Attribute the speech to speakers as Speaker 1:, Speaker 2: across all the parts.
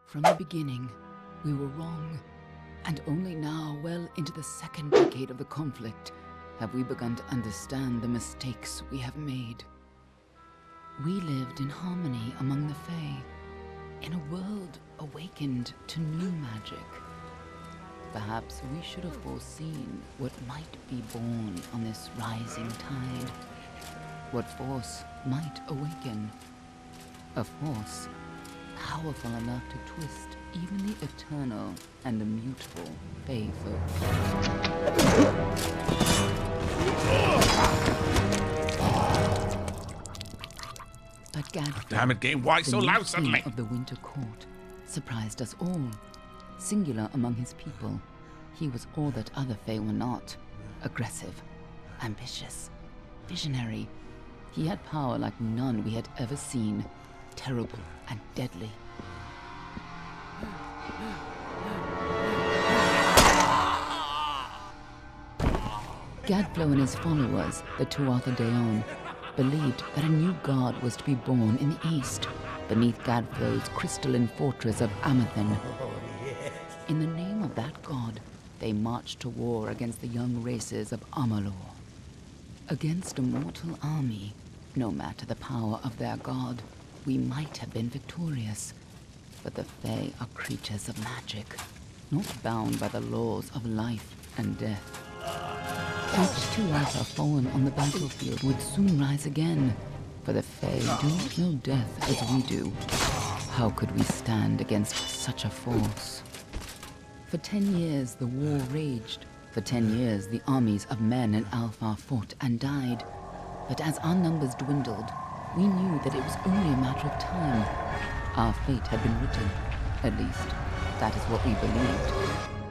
Speaker 1: From the beginning, we were wrong. And only now, well into the second decade of the conflict, have we begun to understand the mistakes we have made. We lived in harmony among the Fae, in a world awakened to new magic. Perhaps we should have foreseen what might be born on this rising tide. What force might awaken. A force powerful enough to twist even the eternal and immutable Fae folk. But Gadfly,
Speaker 2: Damn it, game, why so loud suddenly?
Speaker 1: of the Winter Court, surprised us all. Singular among his people, he was all that other Fae were not. Aggressive, ambitious, visionary. He had power like none we had ever seen. Terrible and deadly. Gadflow and his followers, the Tuatha Deon, believed that a new god was to be born in the east, beneath Gadflow's crystalline fortress of Amathen. In the name of that god, they marched to war against the young races of Amalur. Against a mortal army, no matter the power of their god, we might have been victorious. But the Fae are creatures of magic, not bound by the laws of life and death. Each Tuatha fallen on the battlefield would soon rise again, for the Fae do not know death as we do. How could we stand against such a force? For 10 years the war raged. For 10 years the armies of Men and Alpha fought and died. But as our numbers dwindled, we knew that it was only a matter of time. Our fate had been written. At least, that is what we believed.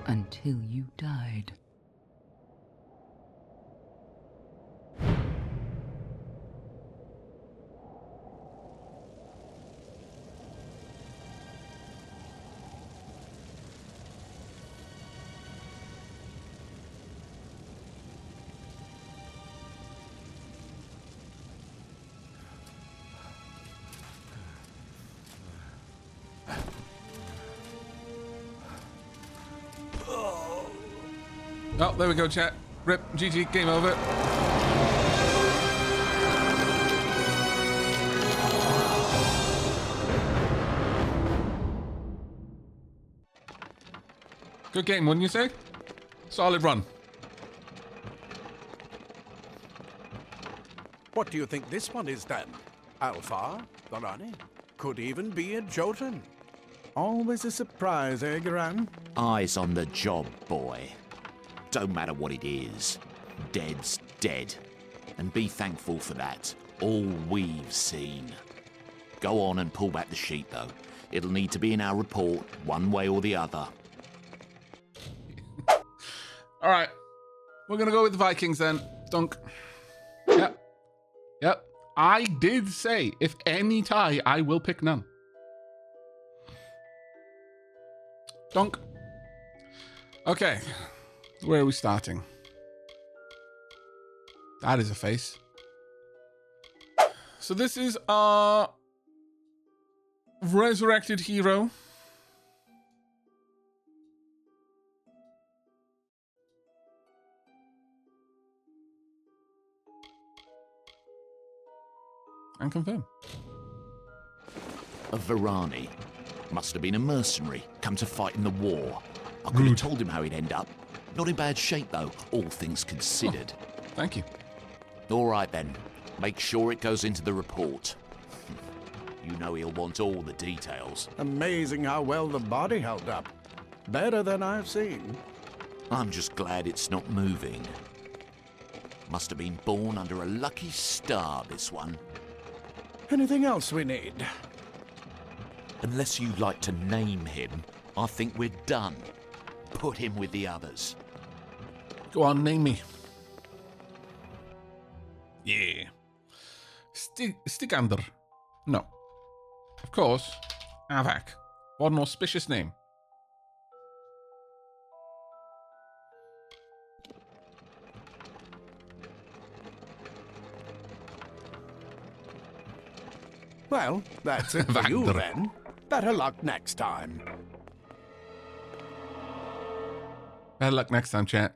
Speaker 1: Until you died.
Speaker 2: Oh, there we go, chat. Rip, GG, game over. Good game, wouldn't you say? Solid run.
Speaker 3: What do you think this one is then? Alpha? Gorani? Could even be a Jotun. Always a surprise, eh, Garan?
Speaker 4: Eyes on the job, boy. Don't matter what it is. Dead's dead. And be thankful for that. All we've seen. Go on and pull back the sheet, though. It'll need to be in our report, one way or the other.
Speaker 2: All right. We're going to go with the Vikings then. Dunk. Yep. Yep. I did say, if any tie, I will pick none. Dunk. Okay. Where are we starting? That is a face. So this is our resurrected hero. And confirm.
Speaker 4: A Varani. Must have been a mercenary, come to fight in the war. I could have told him how he'd end up. Not in bad shape, though, all things considered.
Speaker 2: Oh, thank you.
Speaker 4: All right, then. Make sure it goes into the report. You know he'll want all the details.
Speaker 3: Amazing how well the body held up. Better than I've seen.
Speaker 4: I'm just glad it's not moving. Must have been born under a lucky star, this one.
Speaker 3: Anything else we need?
Speaker 4: Unless you'd like to name him, I think we're done. Put him with the others.
Speaker 2: Go on, name me. Yeah. Stigander. No. Of course. Aavak. What an auspicious name.
Speaker 3: Well, that's it for you
Speaker 2: Vander.
Speaker 3: then. Better luck next time.
Speaker 2: Better luck next time, chat.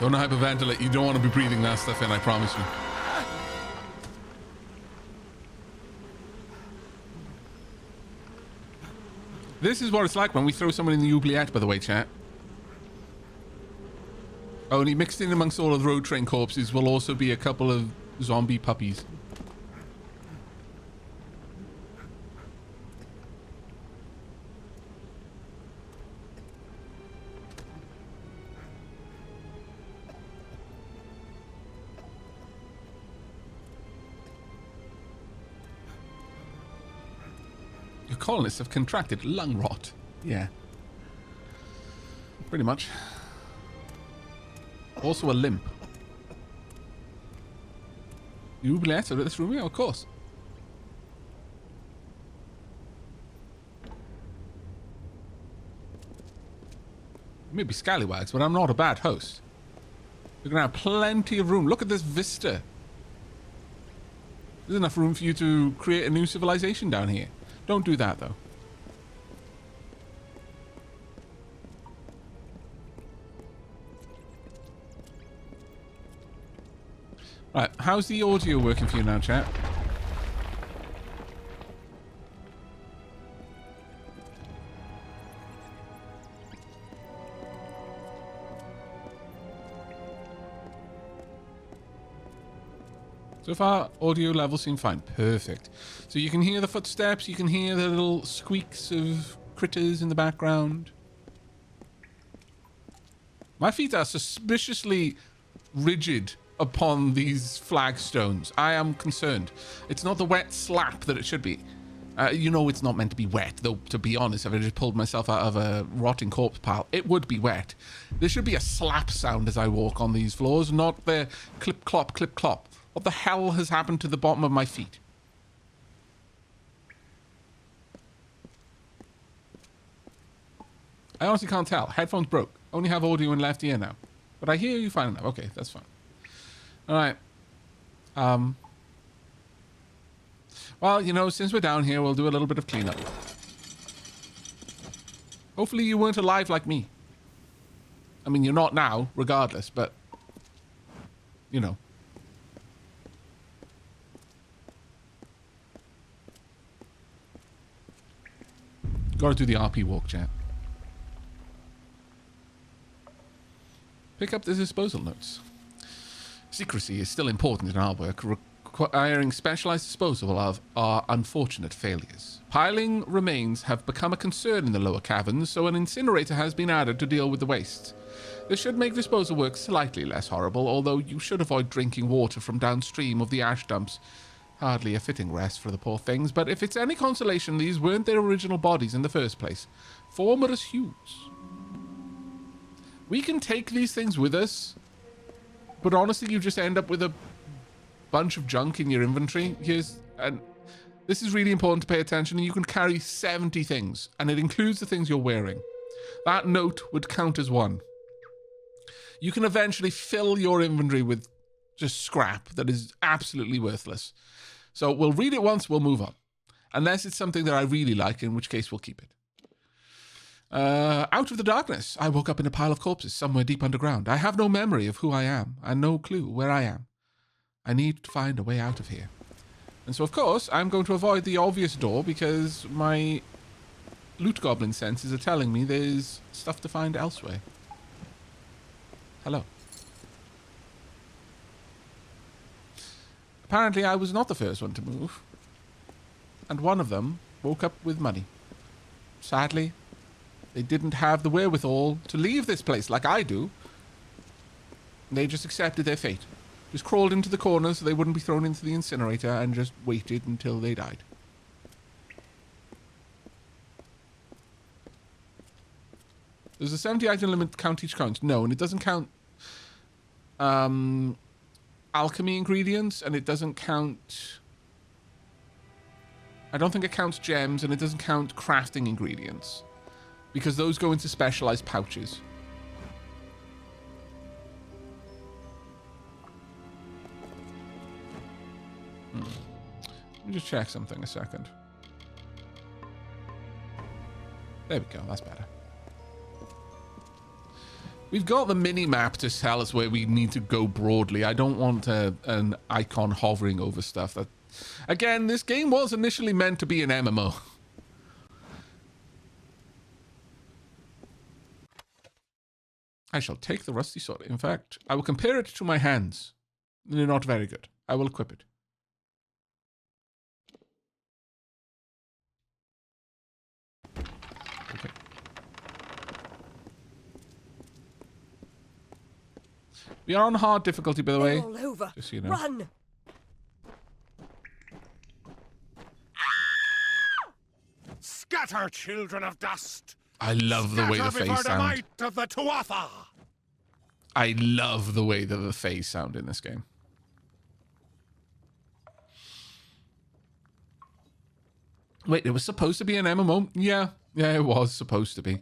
Speaker 2: Don't hyperventilate. You don't want to be breathing that stuff in, I promise you. This is what it's like when we throw someone in the oubliette, by the way, chat. Only mixed in amongst all of the road train corpses will also be a couple of zombie puppies. Your colonists have contracted lung rot. Yeah. Pretty much. Also a limp. You oubliette are at this room? Yeah, of course. Maybe scallywags, but I'm not a bad host. You're gonna have plenty of room. Look at this vista. There's enough room for you to create a new civilization down here. Don't do that, though. Right, how's the audio working for you now, chat? So far, audio levels seem fine. Perfect. So you can hear the footsteps, you can hear the little squeaks of critters in the background. My feet are suspiciously rigid upon these flagstones. I am concerned. It's not the wet slap that it should be. You know it's not meant to be wet, though, to be honest, if I just pulled myself out of a rotting corpse pile, it would be wet. There should be a slap sound as I walk on these floors, not the clip-clop, clip-clop. What the hell has happened to the bottom of my feet? I honestly can't tell. Headphones broke. Only have audio in left ear now. But I hear you fine enough. Okay, that's fine. Alright. Well, you know, since we're down here, we'll do a little bit of cleanup. Hopefully you weren't alive like me. I mean, you're not now, regardless, but... You know. Gotta do the RP walk, chat. Pick up the disposal notes. Secrecy is still important in our work, requiring specialized disposal of our unfortunate failures. Piling remains have become a concern in the lower caverns, so an incinerator has been added to deal with the waste. This should make disposal work slightly less horrible, although you should avoid drinking water from downstream of the ash dumps. Hardly a fitting rest for the poor things, but if it's any consolation, these weren't their original bodies in the first place. Formorous Hugues. We can take these things with us, but honestly, you just end up with a bunch of junk in your inventory. And this is really important to pay attention. You can carry 70 things, and it includes the things you're wearing. That note would count as one. You can eventually fill your inventory with just scrap that is absolutely worthless. So we'll read it once, we'll move on. Unless it's something that I really like, in which case we'll keep it. Out of the darkness, I woke up in a pile of corpses somewhere deep underground. I have no memory of who I am, and no clue where I am. I need to find a way out of here. And so, of course, I'm going to avoid the obvious door because my loot goblin senses are telling me there's stuff to find elsewhere. Hello. Apparently, I was not the first one to move. And one of them woke up with money. Sadly, they didn't have the wherewithal to leave this place like I do. They just accepted their fate. Just crawled into the corner so they wouldn't be thrown into the incinerator and just waited until they died. Does the 70 item limit count each count? No, and it doesn't count alchemy ingredients, and it doesn't count I don't think it counts gems, and it doesn't count crafting ingredients, because those go into specialized pouches. Let me just check something a second. There we go, that's better. We've got the mini-map to tell us where we need to go broadly. I don't want an icon hovering over stuff. That, again, this game was initially meant to be an MMO. I shall take the rusty sword. In fact, I will compare it to my hands. They're not very good. I will equip it. Okay. We are on hard difficulty, by the way.
Speaker 5: All over.
Speaker 2: Just so you know.
Speaker 5: Run!
Speaker 3: Scatter, children of dust!
Speaker 2: I love the way the face
Speaker 3: the
Speaker 2: sound.
Speaker 3: might of the Tuatha!
Speaker 2: I love the way that the face sound in this game. Wait, it was supposed to be an MMO? Yeah, it was supposed to be.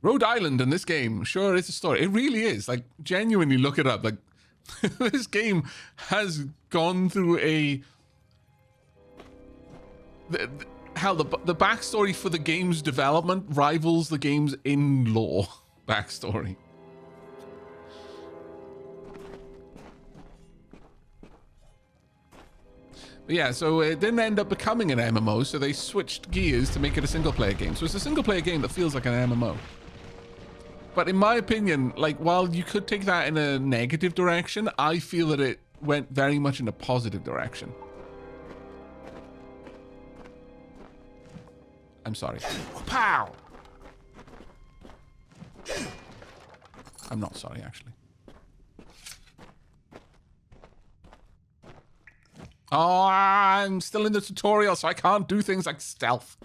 Speaker 2: Rhode Island in this game sure is a story. It really is. Like, genuinely look it up. Like, this game has gone through a... Hell, the backstory for the game's development rivals the game's in-law backstory. But yeah, so it didn't end up becoming an MMO, so they switched gears to make it a single-player game. So it's a single-player game that feels like an MMO. But in my opinion, like, while you could take that in a negative direction, I feel that it went very much in a positive direction. I'm sorry. Pow! I'm not sorry, actually. Oh, I'm still in the tutorial, so I can't do things like stealth.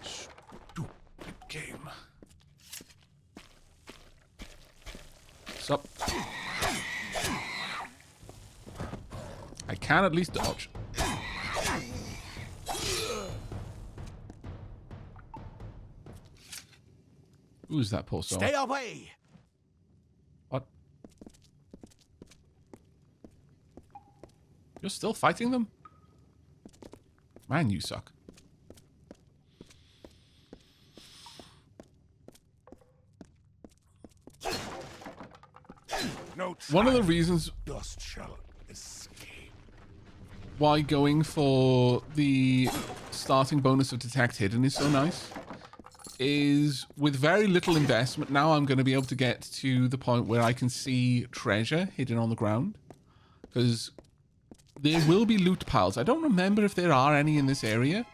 Speaker 2: Stupid game. Sup? I can at least dodge. Who's that poor soul?
Speaker 3: Stay away!
Speaker 2: What? You're still fighting them? Man, you suck.
Speaker 3: No
Speaker 2: One of the reasons
Speaker 3: dust shall escape.
Speaker 2: why going for the starting bonus of Detect Hidden is so nice is with very little investment, now I'm going to be able to get to the point where I can see treasure hidden on the ground. Because there will be loot piles. I don't remember if there are any in this area.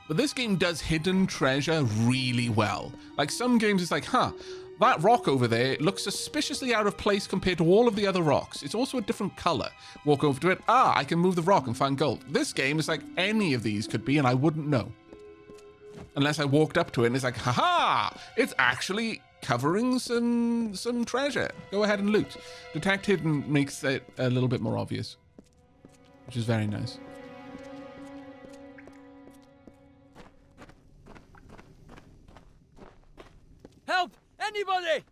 Speaker 2: But this game does hidden treasure really well. Like some games, it's like, huh, that rock over there looks suspiciously out of place compared to all of the other rocks. It's also a different color. Walk over to it. Ah, I can move the rock and find gold. This game is like any of these could be, and I wouldn't know. Unless I walked up to it and it's like, haha, it's actually covering some treasure. Go ahead and loot. Detect Hidden makes it a little bit more obvious, which is very nice.
Speaker 5: Help! Anybody!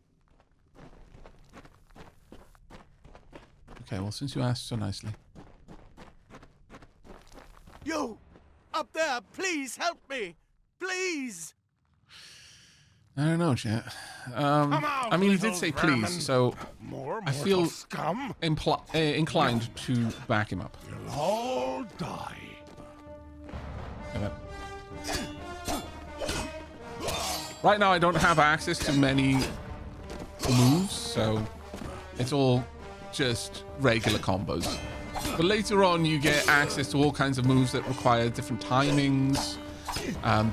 Speaker 2: Okay, well, since you asked so nicely.
Speaker 3: You! Up there, please help me! Please!
Speaker 2: I don't know, chat. I mean, he did say
Speaker 3: vermin.
Speaker 2: please, so
Speaker 3: More
Speaker 2: I feel
Speaker 3: scum?
Speaker 2: inclined to back him up.
Speaker 3: You'll all die.
Speaker 2: Right now, I don't have access to many moves, so it's all just regular combos. But later on, you get access to all kinds of moves that require different timings,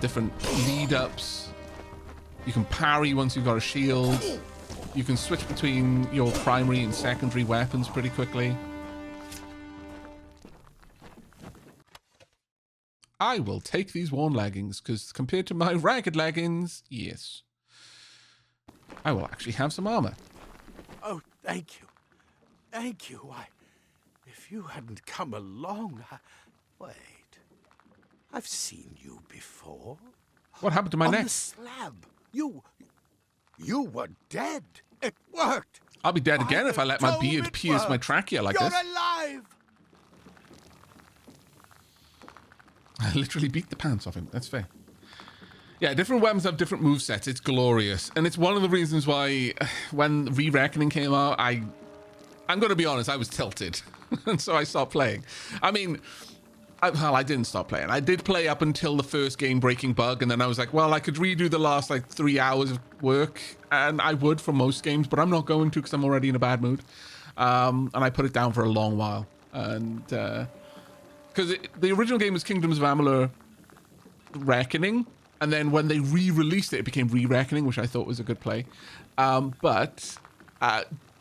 Speaker 2: different lead-ups. You can parry once you've got a shield. You can switch between your primary and secondary weapons pretty quickly. I will take these worn leggings, because compared to my ragged leggings, yes. I will actually have some armor.
Speaker 3: Oh, thank you. Thank you. If you hadn't come along, wait. I've seen you before.
Speaker 2: What happened to my
Speaker 3: On
Speaker 2: neck?
Speaker 3: the slab. You were dead. It worked.
Speaker 2: I'll be dead again if I let my
Speaker 3: told
Speaker 2: beard
Speaker 3: it
Speaker 2: pierce my
Speaker 3: worked.
Speaker 2: trachea like
Speaker 3: You're
Speaker 2: this.
Speaker 3: alive.
Speaker 2: I literally beat the pants off him. That's fair. Yeah, different weapons have different movesets. It's glorious. And it's one of the reasons why when Re-Reckoning came out, I'm going to be honest, I was tilted. And so I stopped playing. I mean, I didn't stop playing. I did play up until the first game-breaking bug, and then I was like, well, I could redo the last, 3 hours of work, and I would for most games, but I'm not going to because I'm already in a bad mood. And I put it down for a long while. And, because the original game was Kingdoms of Amalur Reckoning, and then when they re-released it, it became Re-Reckoning, which I thought was a good play. But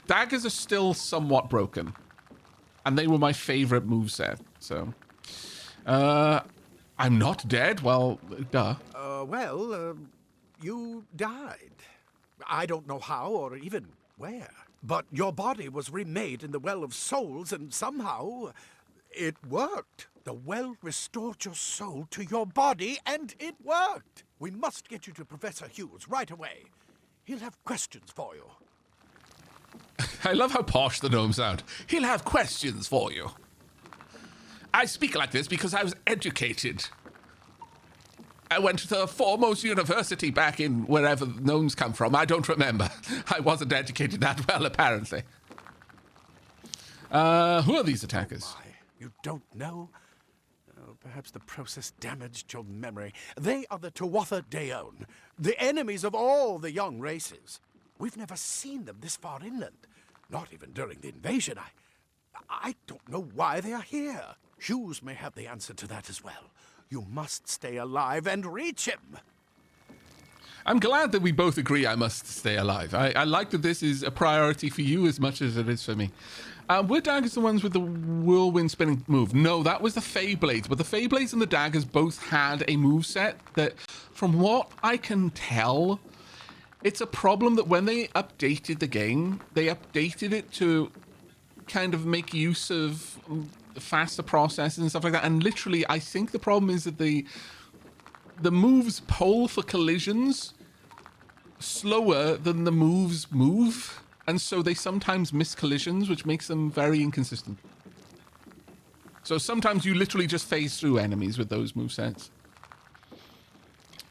Speaker 2: daggers are still somewhat broken, and they were my favorite moveset, so... I'm not dead. Well, duh.
Speaker 3: You died. I don't know how or even where. But your body was remade in the Well of Souls, and somehow it worked. The well restored your soul to your body, and it worked. We must get you to Professor Hugues right away. He'll have questions for you.
Speaker 2: I love how posh the gnomes sound. He'll have questions for you. I speak like this because I was educated. I went to the foremost university back in wherever gnomes come from. I don't remember. I wasn't educated that well, apparently. Who are these attackers?
Speaker 3: Why? You don't know? Oh, perhaps the process damaged your memory. They are the Tuatha Deon, the enemies of all the young races. We've never seen them this far inland. Not even during the invasion. I don't know why they are here. Hugues may have the answer to that as well. You must stay alive and reach him.
Speaker 2: I'm glad that we both agree I must stay alive. I like that this is a priority for you as much as it is for me. Were daggers the ones with the whirlwind spinning move? No, that was the Fey Blades. But the Fey Blades and the daggers both had a moveset that, from what I can tell, it's a problem that when they updated the game, they updated it to kind of make use of faster processes and stuff like that. And literally, I think the problem is that the moves pull for collisions slower than the moves move. And so they sometimes miss collisions, which makes them very inconsistent. So sometimes you literally just phase through enemies with those movesets.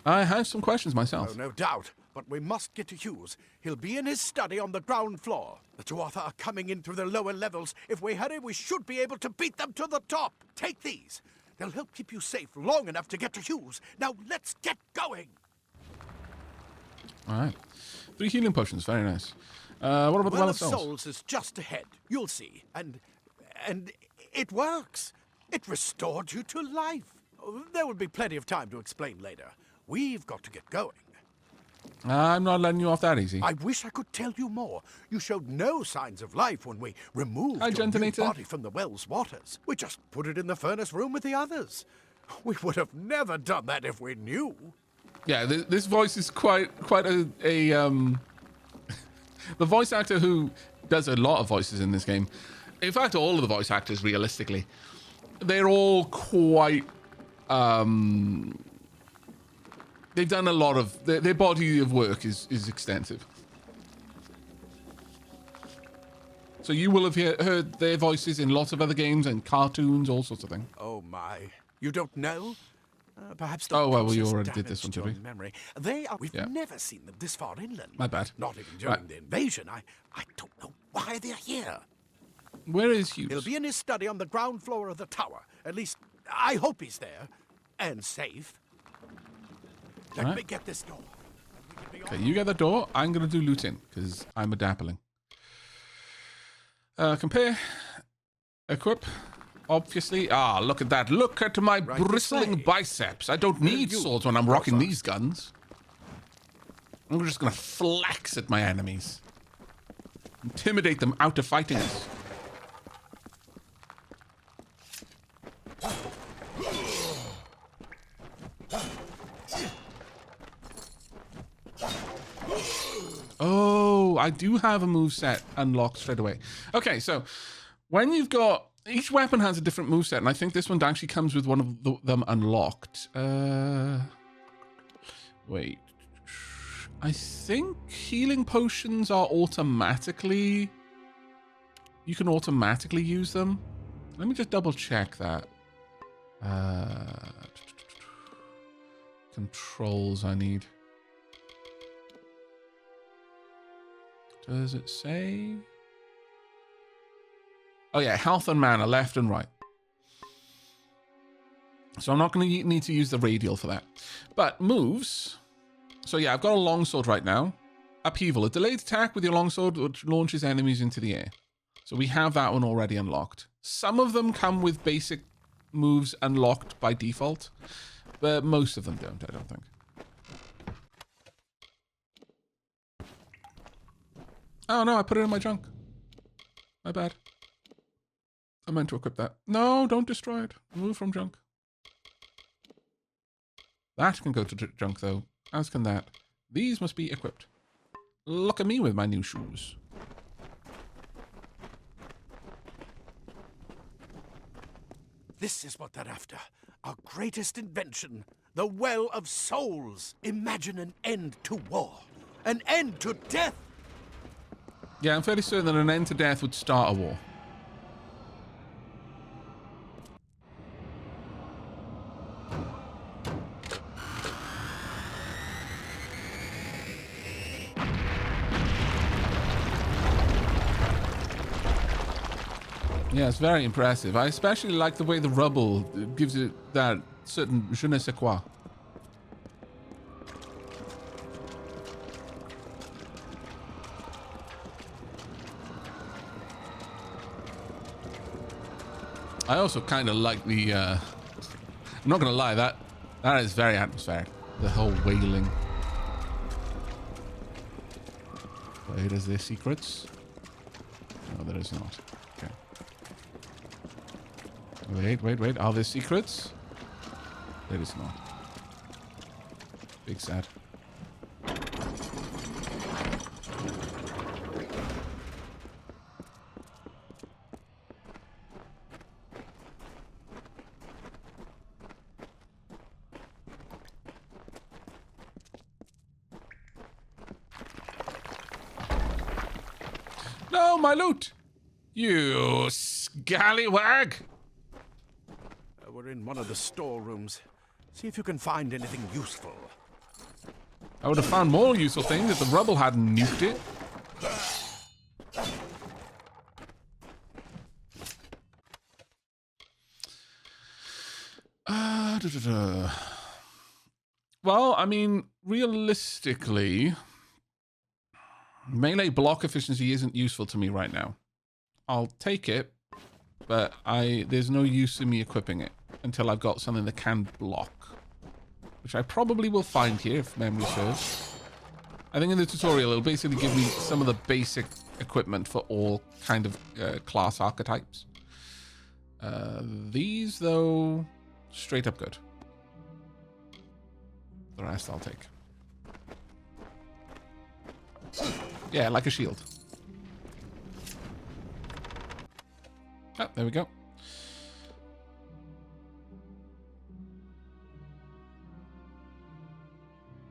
Speaker 2: I have some questions myself.
Speaker 3: Oh, no doubt. But we must get to Hugues. He'll be in his study on the ground floor. The Tuatha are coming in through the lower levels. If we hurry, we should be able to beat them to the top. Take these. They'll help keep you safe long enough to get to Hugues. Now let's get going.
Speaker 2: All right. 3 healing potions. Very nice. What about the Well of Souls?
Speaker 3: Souls is just ahead. You'll see. And it works. It restored you to life. There will be plenty of time to explain later. We've got to get going.
Speaker 2: I'm not letting you off that easy.
Speaker 3: I wish I could tell you more. You showed no signs of life when we removed your new
Speaker 2: Gentinator.
Speaker 3: body from the well's waters. We just put it in the furnace room with the others. We would have never done that if we knew.
Speaker 2: Yeah, this voice is quite a the voice actor who does a lot of voices in this game. In fact, all of the voice actors, realistically, they're all quite they've done a lot of their body of work is extensive. So you will have heard their voices in lots of other games and cartoons, all sorts of things.
Speaker 3: Oh my! You don't know? Perhaps the
Speaker 2: Oh well, we
Speaker 3: process
Speaker 2: already did this one,
Speaker 3: damaged
Speaker 2: did we?
Speaker 3: your memory. We've never seen them this far inland.
Speaker 2: My bad.
Speaker 3: Not even during
Speaker 2: Right.
Speaker 3: the invasion. I don't know why they're here.
Speaker 2: Where is Hugues?
Speaker 3: He'll be in his study on the ground floor of the tower. At least, I hope he's there. And safe. Let
Speaker 2: Right.
Speaker 3: me get this door.
Speaker 2: Okay, you get the door. I'm going to do looting, because I'm a dappling. Compare. Equip. Obviously. Ah, look at that. Look at my
Speaker 3: Right this
Speaker 2: bristling
Speaker 3: way.
Speaker 2: biceps. I don't need
Speaker 3: you
Speaker 2: swords when I'm
Speaker 3: go
Speaker 2: rocking
Speaker 3: first.
Speaker 2: these guns. I'm just going to flex at my enemies. Intimidate them out of fighting us. Oh, I do have a moveset unlocked straight away. Okay, so when you've got Each weapon has a different moveset, and I think this one actually comes with one of them unlocked. Wait. I think healing potions are automatically... You can automatically use them. Let me just double check that. Controls I need. Does it say? Oh yeah, health and mana, left and right. So I'm not going to need to use the radial for that. But moves. So yeah, I've got a longsword right now. Upheaval, a delayed attack with your longsword which launches enemies into the air. So we have that one already unlocked. Some of them come with basic moves unlocked by default, but most of them don't, I don't think. Oh no, I put it in my junk. My bad. I meant to equip that. No, don't destroy it. Remove from junk. That can go to junk though, as can that. These must be equipped. Look at me with my new shoes.
Speaker 3: This is what they're after. Our greatest invention. The Well of Souls. Imagine an end to war. An end to death.
Speaker 2: Yeah, I'm fairly certain that an end to death would start a war. Yeah, it's very impressive. I especially like the way the rubble gives it that certain je ne sais quoi. I also kind of like the, I'm not going to lie, that is very atmospheric. The whole wailing. Wait, is there secrets? No, there is not. Okay. Wait. Are there secrets? There is not. Big sad. No, my loot! You scallywag!
Speaker 3: We're in one of the storerooms. See if you can find anything useful.
Speaker 2: I would have found more useful things if the rubble hadn't nuked it. Well, I mean, realistically, melee block efficiency isn't useful to me right now. I'll take it, but there's no use in me equipping it until I've got something that can block, which I probably will find here if memory serves. I think in the tutorial it'll basically give me some of the basic equipment for all kind of class archetypes. These though, straight up good. The rest I'll take. Yeah, like a shield. Oh, there we go.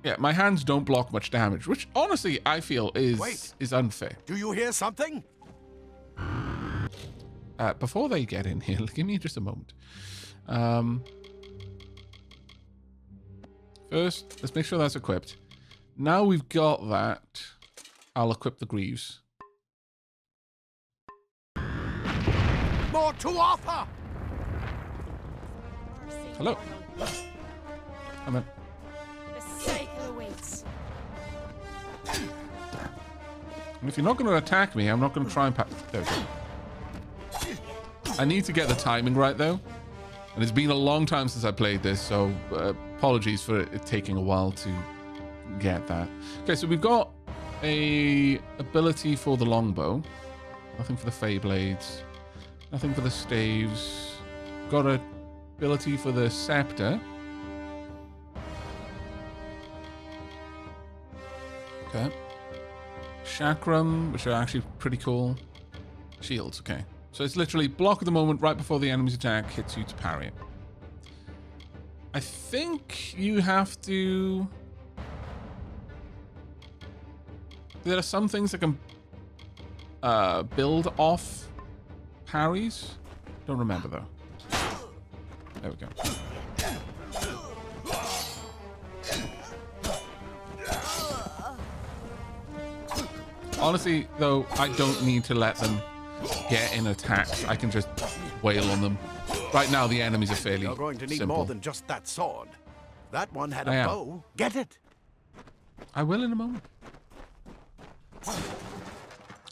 Speaker 2: Yeah, my hands don't block much damage, which honestly I feel is unfair.
Speaker 3: Do you hear something?
Speaker 2: Before they get in here, give me just a moment. First, let's make sure that's equipped. Now we've got that, I'll equip the greaves.
Speaker 3: More to offer!
Speaker 2: Hello. I'm in.
Speaker 6: The cycle awaits.
Speaker 2: And if you're not going to attack me, I'm not going to try and there we go. I need to get the timing right, though. And it's been a long time since I played this, so apologies for it taking a while to get that. Okay, so we've got a ability for the longbow. Nothing for the Fey Blades. Nothing for the staves. Got an ability for the scepter. Okay. Chakram, which are actually pretty cool. Shields, okay. So it's literally block at the moment right before the enemy's attack hits you to parry it. I think you have to... There are some things that can build off parries. Don't remember though. There we go. Honestly, though, I don't need to let them get in attacks. I can just wail on them. Right now, the enemies are fairly
Speaker 3: You're going to need
Speaker 2: simple.
Speaker 3: more than just that sword. That one had a
Speaker 2: I am.
Speaker 3: bow. Get it?
Speaker 2: I will in a moment.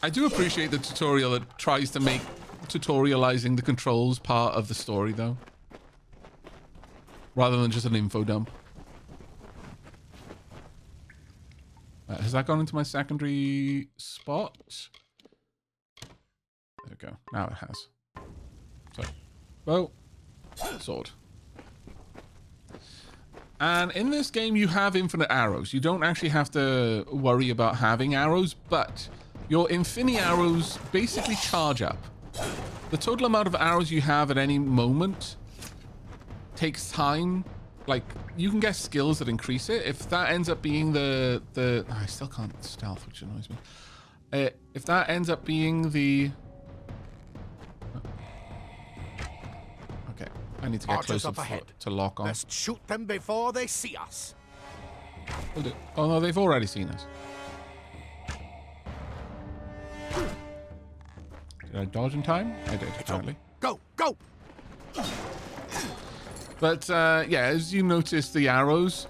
Speaker 2: I do appreciate the tutorial that tries to make tutorializing the controls part of the story, though. Rather than just an info dump. Has that gone into my secondary spot? There we go. Now it has. So, bow, sword. And in this game, you have infinite arrows. You don't actually have to worry about having arrows, but your infinity arrows basically charge up. The total amount of arrows you have at any moment takes time. Like, you can get skills that increase it. If that ends up being the I still can't stealth, which annoys me. If that ends up being the... Okay, I need to get
Speaker 3: Archers
Speaker 2: closer
Speaker 3: up ahead.
Speaker 2: to lock on.
Speaker 3: Let's shoot them before they see us.
Speaker 2: Will do. Oh no, they've already seen us. Did I dodge in time? I did, apparently.
Speaker 3: Go, go!
Speaker 2: But yeah, as you notice, the arrows,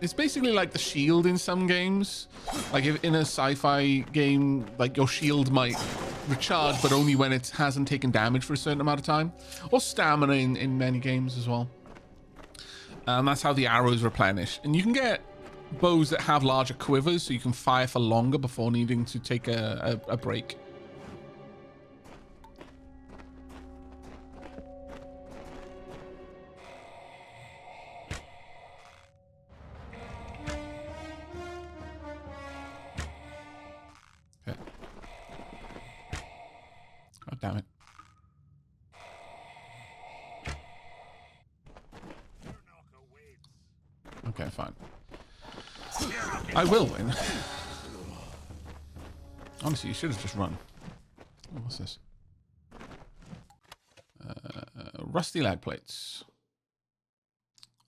Speaker 2: it's basically like the shield in some games. Like if in a sci-fi game, like your shield might recharge, but only when it hasn't taken damage for a certain amount of time. Or stamina in many games as well. And that's how the arrows replenish. And you can get bows that have larger quivers, so you can fire for longer before needing to take a break. Oh, damn it. Okay, fine. I will win. Honestly, you should have just run. Oh, what's this? Rusty lag plates.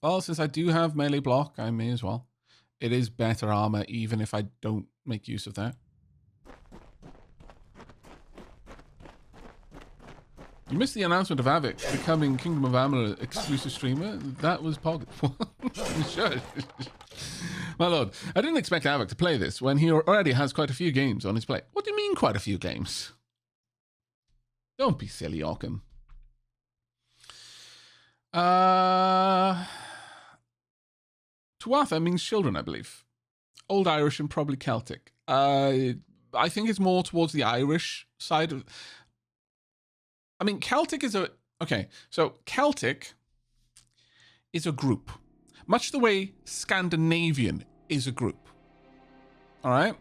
Speaker 2: Well, since I do have melee block, I may as well. It is better armor, even if I don't make use of that. You missed the announcement of Aavak becoming Kingdom of Amalur exclusive streamer. That was pog. Sure. My lord, I didn't expect Aavak to play this when he already has quite a few games on his plate. What do you mean quite a few games? Don't be silly, Ockham. Tuatha means children, I believe. Old Irish and probably Celtic. I think it's more towards the Irish side of... I mean, Celtic is a... Okay, so Celtic is a group. Much the way Scandinavian is a group. All right?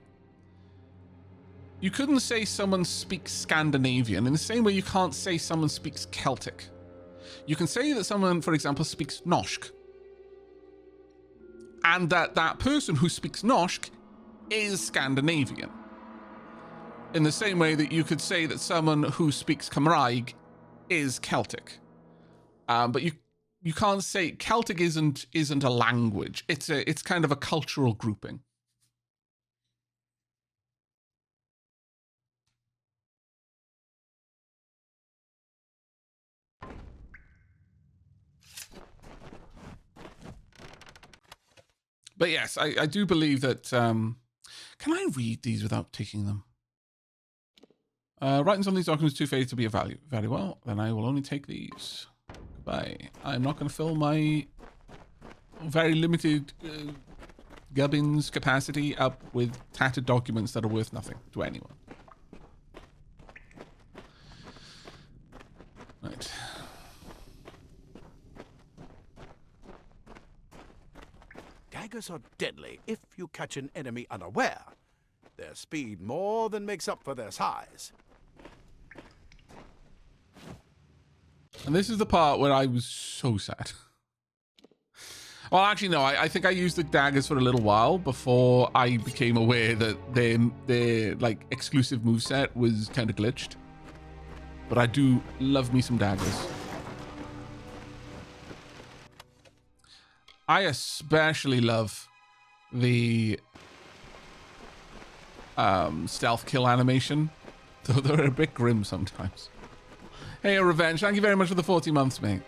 Speaker 2: You couldn't say someone speaks Scandinavian in the same way you can't say someone speaks Celtic. You can say that someone, for example, speaks Noshk. And that person who speaks Noshk is Scandinavian. In the same way that you could say that someone who speaks Cymraeg is Celtic. But you can't say Celtic isn't a language. It's kind of a cultural grouping. But yes, I do believe that... can I read these without taking them? Writings on these documents too faded to be of value. Very well, then I will only take these. Goodbye. I'm not going to fill my very limited gubbins capacity up with tattered documents that are worth nothing to anyone. Right.
Speaker 3: Daggers are deadly if you catch an enemy unaware. Their speed more than makes up for their size.
Speaker 2: And this is the part where I was so sad. Well, actually, no. I think I used the daggers for a little while before I became aware that their like exclusive moveset was kind of glitched. But I do love me some daggers. I especially love the stealth kill animation, though they're a bit grim sometimes. Hey, Revenge, thank you very much for the 40 months, mate.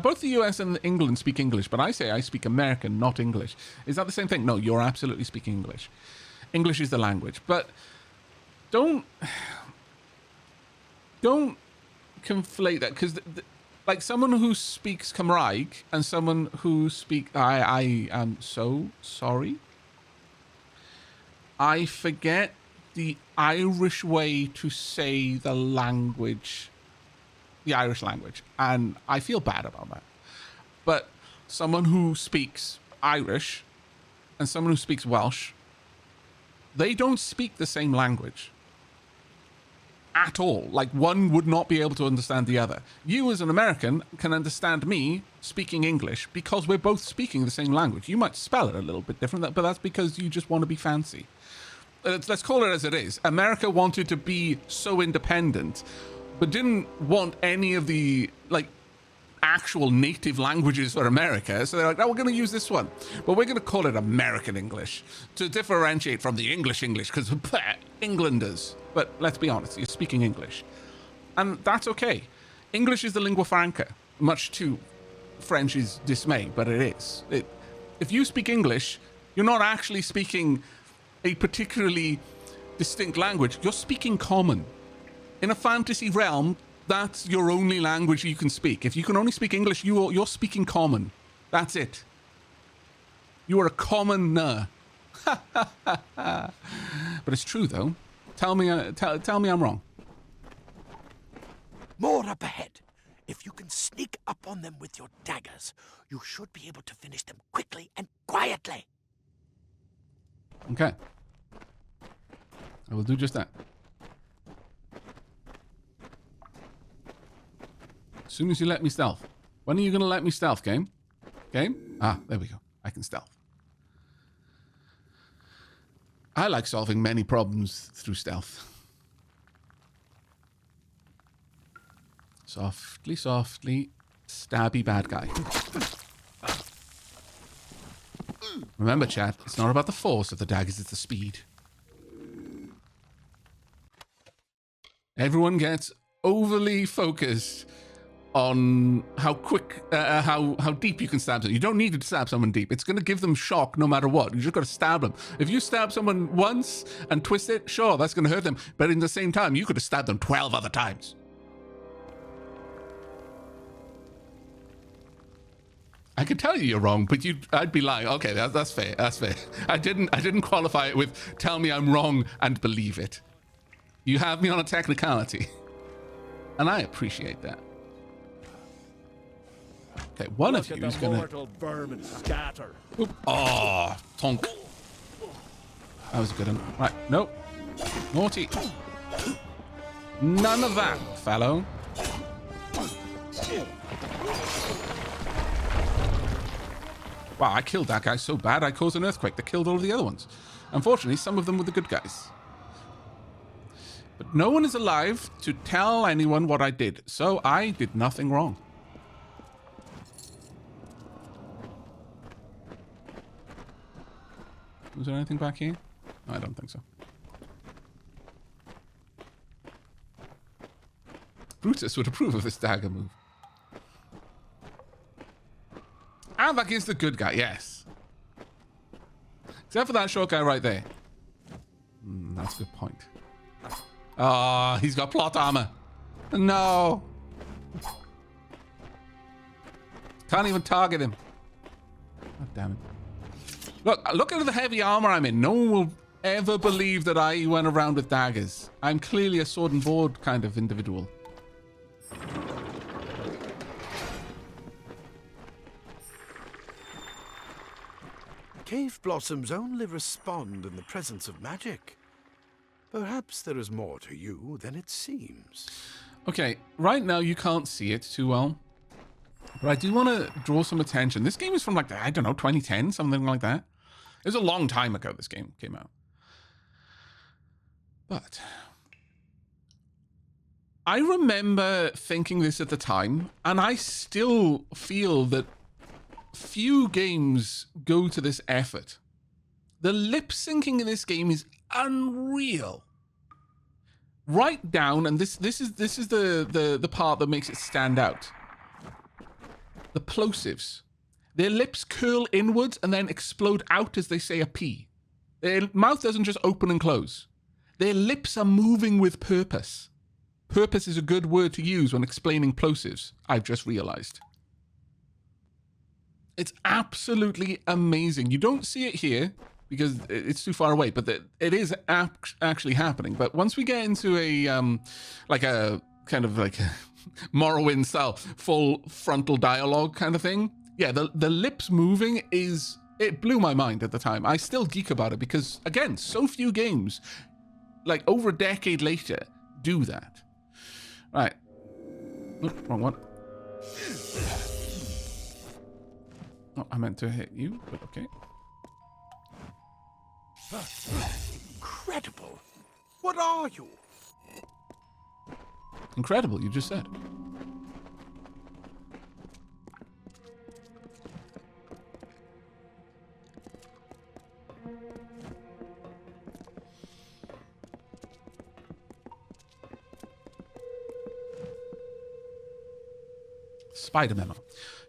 Speaker 2: Both the US and England speak English, but I say I speak American, not English. Is that the same thing? No, you're absolutely speaking English. English is the language, but don't conflate that, because like someone who speaks Cymraeg and someone who speaks... I am so sorry. I forget the Irish way to say the language... the Irish language, and I feel bad about that. But someone who speaks Irish and someone who speaks Welsh, they don't speak the same language at all. Like, one would not be able to understand the other. You as an American can understand me speaking English because we're both speaking the same language. You might spell it a little bit different, but that's because you just want to be fancy. Let's call it as it is. America wanted to be so independent, but didn't want any of the, like, actual native languages for America. So they're like, no, we're going to use this one. But we're going to call it American English to differentiate from the English, because Englanders. But let's be honest, you're speaking English. And that's okay. English is the lingua franca, much to French's dismay, but it is. If you speak English, you're not actually speaking a particularly distinct language. You're speaking common. In a fantasy realm, that's your only language you can speak. If you can only speak English, you're speaking common. That's it. You are a commoner. But it's true, though. Tell me I'm wrong.
Speaker 3: More up ahead. If you can sneak up on them with your daggers, you should be able to finish them quickly and quietly.
Speaker 2: Okay. I will do just that. As soon as you let me stealth. When are you going to let me stealth, game? Game? Ah, there we go. I can stealth. I like solving many problems through stealth. Softly, softly. Stabby bad guy. Remember, chat, it's not about the force of the daggers, it's the speed. Everyone gets overly focused on how quick, how deep you can stab someone. You don't need to stab someone deep. It's going to give them shock no matter what. You just got to stab them. If you stab someone once and twist it, sure, that's going to hurt them. But in the same time, you could have stabbed them 12 other times. I could tell you you're wrong, but I'd be lying. Okay, that's fair. That's fair. I didn't qualify it with tell me I'm wrong and believe it. You have me on a technicality. And I appreciate that. Okay, one of you is gonna...
Speaker 3: vermin scatter.
Speaker 2: Oop. Oh, tonk. That was a good one. Right, nope. Naughty. None of that, fellow. Wow, I killed that guy so bad I caused an earthquake that killed all of the other ones. Unfortunately, some of them were the good guys. But no one is alive to tell anyone what I did, so I did nothing wrong. Was there anything back here? No, I don't think so. Brutus would approve of this dagger move. Aavak is the good guy, yes. Except for that short guy right there. That's a good point. Oh, he's got plot armor. No. Can't even target him. God damn it. Look at the heavy armor I'm in. No one will ever believe that I went around with daggers. I'm clearly a sword and board kind of individual.
Speaker 3: Cave blossoms only respond in the presence of magic. Perhaps there is more to you than it seems.
Speaker 2: Okay, right now you can't see it too well. But I do want to draw some attention. This game is from, like, I don't know, 2010, something like that. It was a long time ago this game came out. But I remember thinking this at the time, and I still feel that few games go to this effort. The lip syncing in this game is unreal. Right down, and this is the part that makes it stand out. The plosives. Their lips curl inwards and then explode out as they say a P. Their mouth doesn't just open and close. Their lips are moving with purpose. Purpose is a good word to use when explaining plosives, I've just realized. It's absolutely amazing. You don't see it here because it's too far away, but it is actually happening. But once we get into a kind of like a Morrowind style full frontal dialogue kind of thing, yeah, the lips moving it blew my mind at the time. I still geek about it because, again, so few games, like over a decade later, do that. Right. Oop, wrong one. Oh, I meant to hit you, but okay.
Speaker 3: Incredible. What are you?
Speaker 2: Incredible, you just said. Spider memo.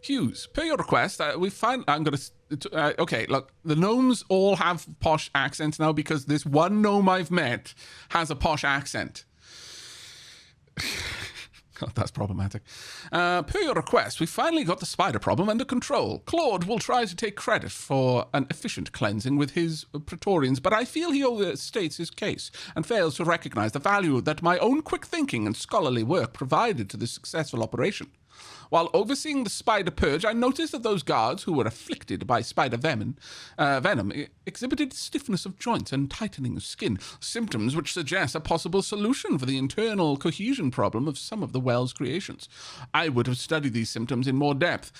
Speaker 2: Hugues, per your request, we find... I'm going to... okay, look, the gnomes all have posh accents now because this one gnome I've met has a posh accent. God, that's problematic. Per your request, we finally got the spider problem under control. Claude will try to take credit for an efficient cleansing with his Praetorians, but I feel he overstates his case and fails to recognize the value that my own quick thinking and scholarly work provided to this successful operation. While overseeing the spider purge, I noticed that those guards who were afflicted by spider venom exhibited stiffness of joints and tightening of skin, symptoms which suggest a possible solution for the internal cohesion problem of some of the well's creations. I would have studied these symptoms in more depth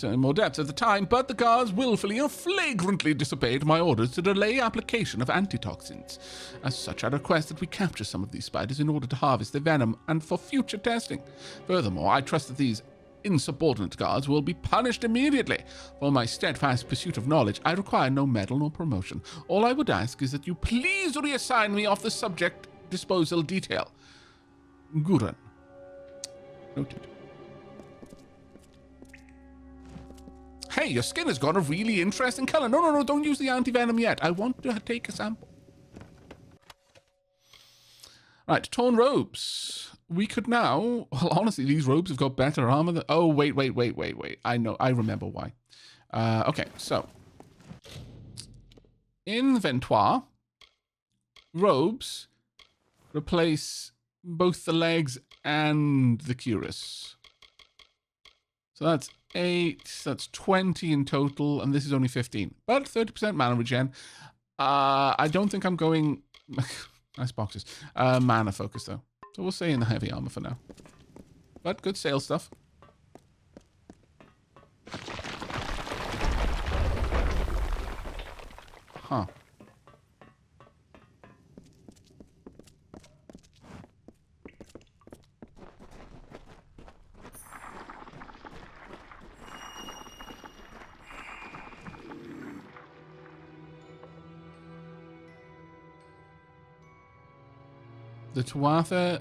Speaker 2: in more depth at the time, but the guards willfully and flagrantly disobeyed my orders to delay application of antitoxins. As such, I request that we capture some of these spiders in order to harvest their venom and for future testing. Furthermore, I trust that these insubordinate guards will be punished immediately. For my steadfast pursuit of knowledge, I require no medal nor promotion. All I would ask is that you please reassign me off the subject disposal detail. Gurren. Noted. Hey, your skin has got a really interesting color. No, don't use the anti-venom yet. I want to take a sample. Right, torn robes. We could now... Well, honestly, these robes have got better armor than... Oh, wait. I know. I remember why. Okay, so. Inventoire. Robes replace both the legs and the cuirass. So that's 8, that's 20 in total, and this is only 15. But 30% mana regen. I don't think I'm going... nice boxes. Mana focus, though. So we'll stay in the heavy armor for now. But good sale stuff. Huh. The Tuatha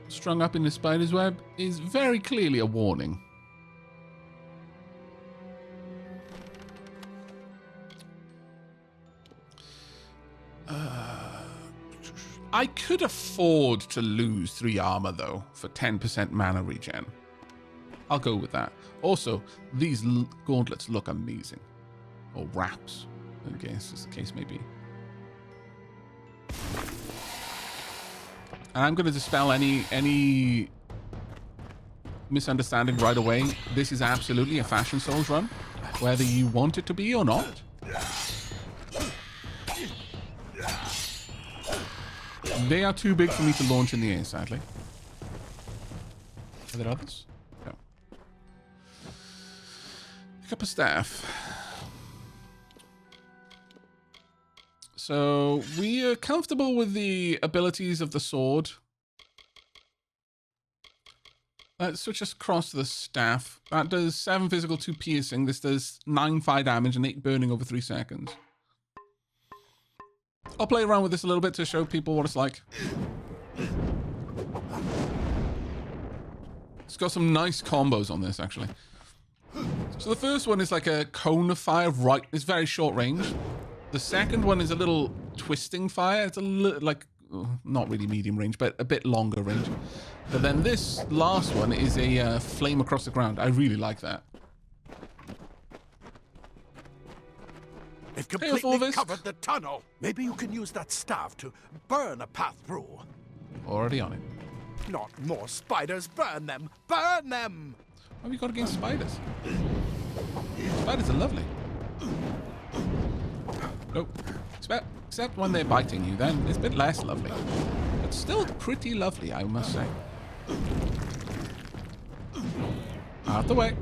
Speaker 2: strung up in the spider's web is very clearly a warning. I could afford to lose 3 armor, though, for 10% mana regen. I'll go with that. Also, these gauntlets look amazing. Or wraps, I guess, as the case may be. And I'm going to dispel any misunderstanding right away. This is absolutely a Fashion Souls run, whether you want it to be or not. They are too big for me to launch in the air, sadly. Are there others? No. Pick up a staff. So we are comfortable with the abilities of the sword. Let's switch us across to the staff. That does 7 physical, 2 piercing. This does 9 fire damage and 8 burning over 3 seconds. I'll play around with this a little bit to show people what it's like. It's got some nice combos on this, actually. So the first one is like a cone of fire, right? It's very short range. The second one is a little twisting fire. It's a little, like, not really medium range, but a bit longer range. But then this last one is a flame across the ground. I really like that.
Speaker 3: They've completely
Speaker 2: Orvis.
Speaker 3: covered the tunnel. Maybe you can use that staff to burn a path through.
Speaker 2: Already on it.
Speaker 3: Not more spiders. Burn them. Burn them.
Speaker 2: What have you got against spiders? Spiders are lovely. Nope. Except when they're biting you, then it's a bit less lovely. But still pretty lovely, I must say. Out the way.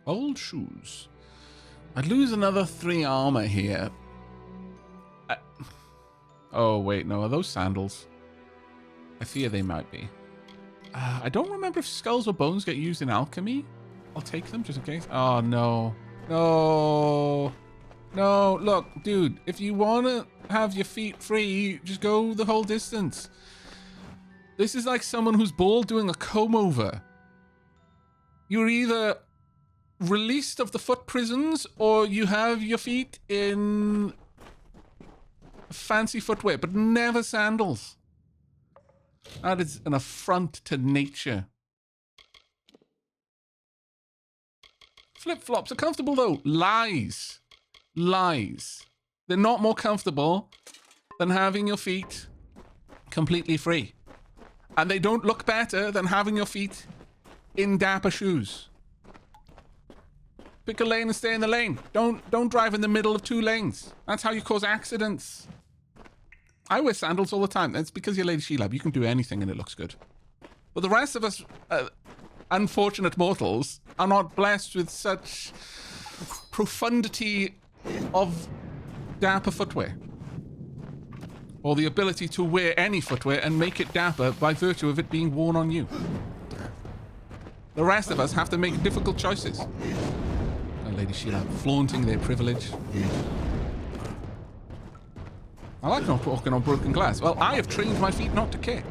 Speaker 2: Old shoes. I'd lose another 3 armor here. Oh, wait, no. Are those sandals? I fear they might be. I don't remember if skulls or bones get used in alchemy. I'll take them just in case. Oh, no. No. No, look, dude. If you want to have your feet free, just go the whole distance. This is like someone who's bald doing a comb over. You're either released of the foot prisons or you have your feet in fancy footwear, but never sandals. That is an affront to nature. Flip-flops are comfortable though. Lies. Lies. They're not more comfortable than having your feet completely free. And they don't look better than having your feet in dapper shoes. Pick a lane and stay in the lane. Don't drive in the middle of 2 lanes. That's how you cause accidents. I wear sandals all the time. That's because you're Lady Sheila. You can do anything and it looks good. But the rest of us, unfortunate mortals, are not blessed with such profundity of dapper footwear. Or the ability to wear any footwear and make it dapper by virtue of it being worn on you. The rest of us have to make difficult choices. Lady Sheila flaunting their privilege. I like not walking on broken glass. Well, I have trained my feet not to care.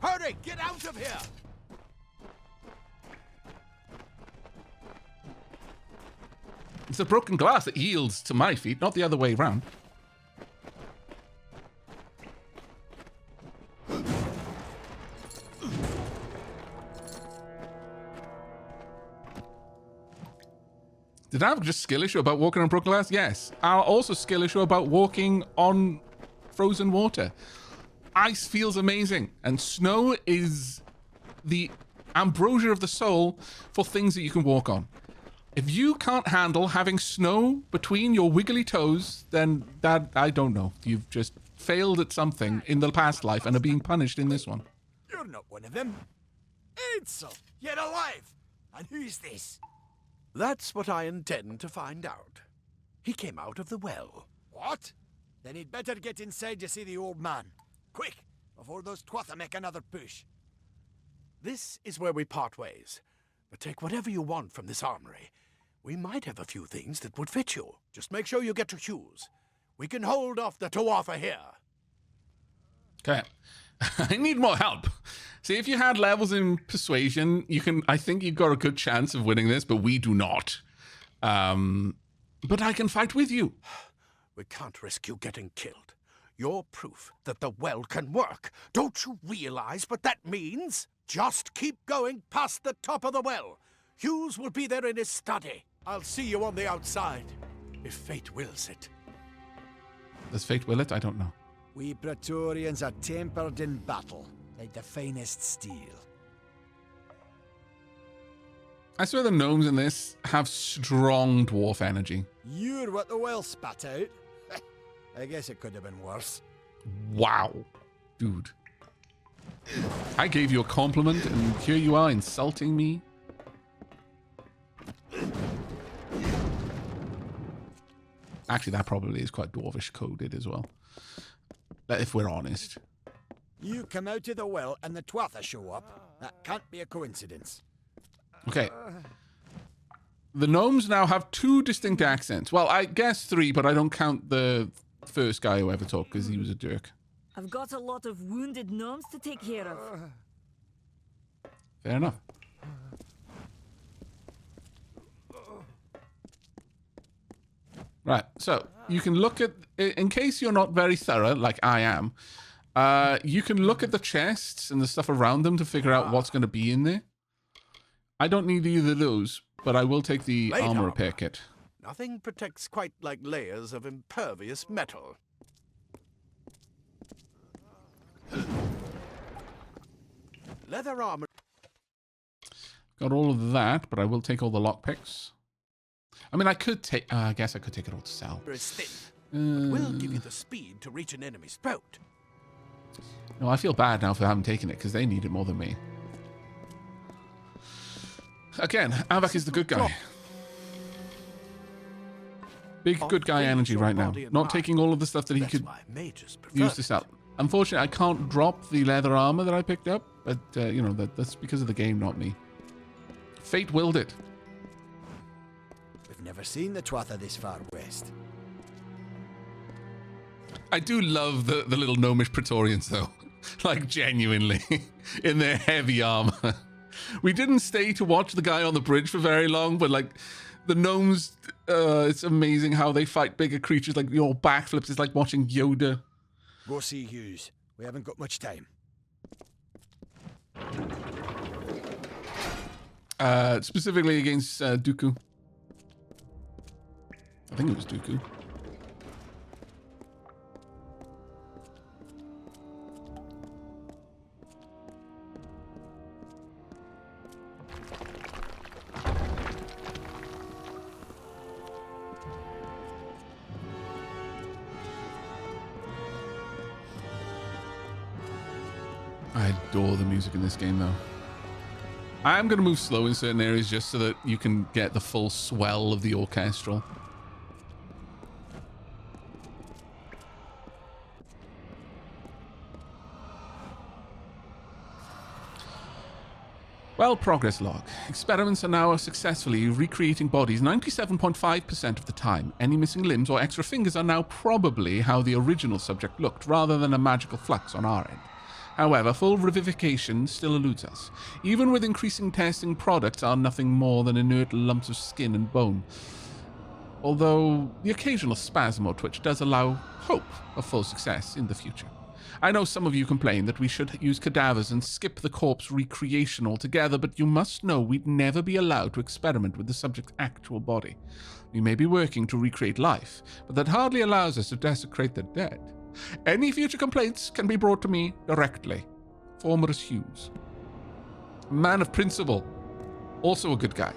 Speaker 3: Hurry, get out of here!
Speaker 2: It's the broken glass that yields to my feet, not the other way around. Did I have just skill issue about walking on broken glass? Yes. Also skill issue about walking on frozen water. Ice feels amazing, and snow is the ambrosia of the soul for things that you can walk on. If you can't handle having snow between your wiggly toes, then that, I don't know. You've just failed at something in the past life and are being punished in this one.
Speaker 5: You're not one of them. Ansel, yet alive. And who's this?
Speaker 3: That's what I intend to find out. He came out of the well.
Speaker 5: What? Then he'd better get inside to see the old man. Quick, before those twatha make another push.
Speaker 3: This is where we part ways. But take whatever you want from this armory. We might have a few things that would fit you. Just make sure you get to Hugues. We can hold off the Tuatha here.
Speaker 2: Okay. I need more help. See, if you had levels in persuasion, I think you've got a good chance of winning this, but we do not. But I can fight with you.
Speaker 3: We can't risk you getting killed. You're proof that the well can work. Don't you realize what that means? Just keep going past the top of the well. Hugues will be there in his study. I'll see you on the outside, if fate wills it.
Speaker 2: Does fate will it? I don't know.
Speaker 5: We Praetorians are tempered in battle, like the finest steel.
Speaker 2: I swear the gnomes in this have strong dwarf energy.
Speaker 5: You're what the well spat out. I guess it could have been worse.
Speaker 2: Wow. Dude. I gave you a compliment, and here you are insulting me. Actually, that probably is quite dwarvish coded as well. If we're honest.
Speaker 5: You come out of the well and the Tuatha show up. That can't be a coincidence.
Speaker 2: Okay. The gnomes now have 2 distinct accents. Well, I guess 3, but I don't count the first guy who ever talked because he was a jerk.
Speaker 6: I've got a lot of wounded gnomes to take care of.
Speaker 2: Fair enough. Right, so you can look at, in case you're not very thorough, like I am, you can look at the chests and the stuff around them to figure out what's going to be in there. I don't need either of those, but I will take the
Speaker 3: Plate
Speaker 2: armor
Speaker 3: armor.
Speaker 2: repair kit.
Speaker 3: Nothing protects quite like layers of impervious metal. Leather armor.
Speaker 2: Got all of that, but I will take all the lockpicks. I mean, I could take, I guess I could take it all to sell.
Speaker 3: Is thin, but will give you the speed to reach an enemy's throat.
Speaker 2: No, I feel bad now for having taken it because they need it more than me. Again, Aavak is the good guy. Big good guy energy right now. Not taking all of the stuff that he could use to sell. Unfortunately, I can't drop the leather armor that I picked up, but, you know, that's because of the game, not me. Fate willed it.
Speaker 5: We've never seen the Tuatha this far west.
Speaker 2: I do love the little gnomish Praetorians, though. Like, genuinely. In their heavy armor. We didn't stay to watch the guy on the bridge for very long, but, like, the gnomes, it's amazing how they fight bigger creatures. Like, your backflips is like watching Yoda.
Speaker 5: Go see Hugues. We haven't got much time.
Speaker 2: Specifically against Dooku. I think it was Dooku. I adore the music in this game, though. I am going to move slow in certain areas just so that you can get the full swell of the orchestral. Well, progress log. Experiments are now successfully recreating bodies 97.5% of the time. Any missing limbs or extra fingers are now probably how the original subject looked, rather than a magical flux on our end. However, full revivification still eludes us. Even with increasing testing, products are nothing more than inert lumps of skin and bone. Although the occasional spasm or twitch does allow hope of full success in the future. I know some of you complain that we should use cadavers and skip the corpse recreation altogether, but you must know we'd never be allowed to experiment with the subject's actual body. We may be working to recreate life, but that hardly allows us to desecrate the dead. Any future complaints can be brought to me directly. Formers Hugues. Man of principle. Also a good guy.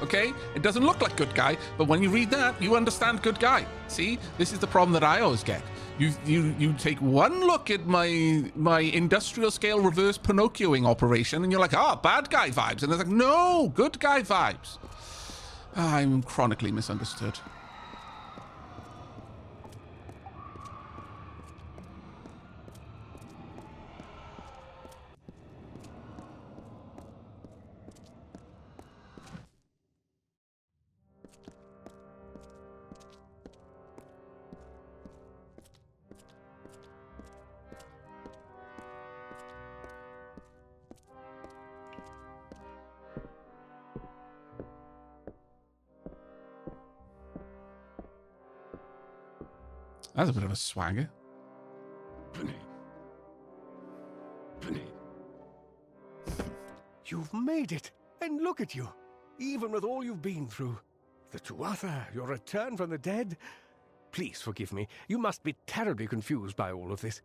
Speaker 2: Okay? It doesn't look like good guy, but when you read that, you understand good guy. See? This is the problem that I always get. You take one look at my industrial scale reverse Pinocchioing operation, and you're like, bad guy vibes. And it's like, no, good guy vibes. I'm chronically misunderstood. That's a bit of a swagger.
Speaker 7: You've made it, and look at you, even with all you've been through. The Tuatha, your return from the dead. Please forgive me, you must be terribly confused by all of this.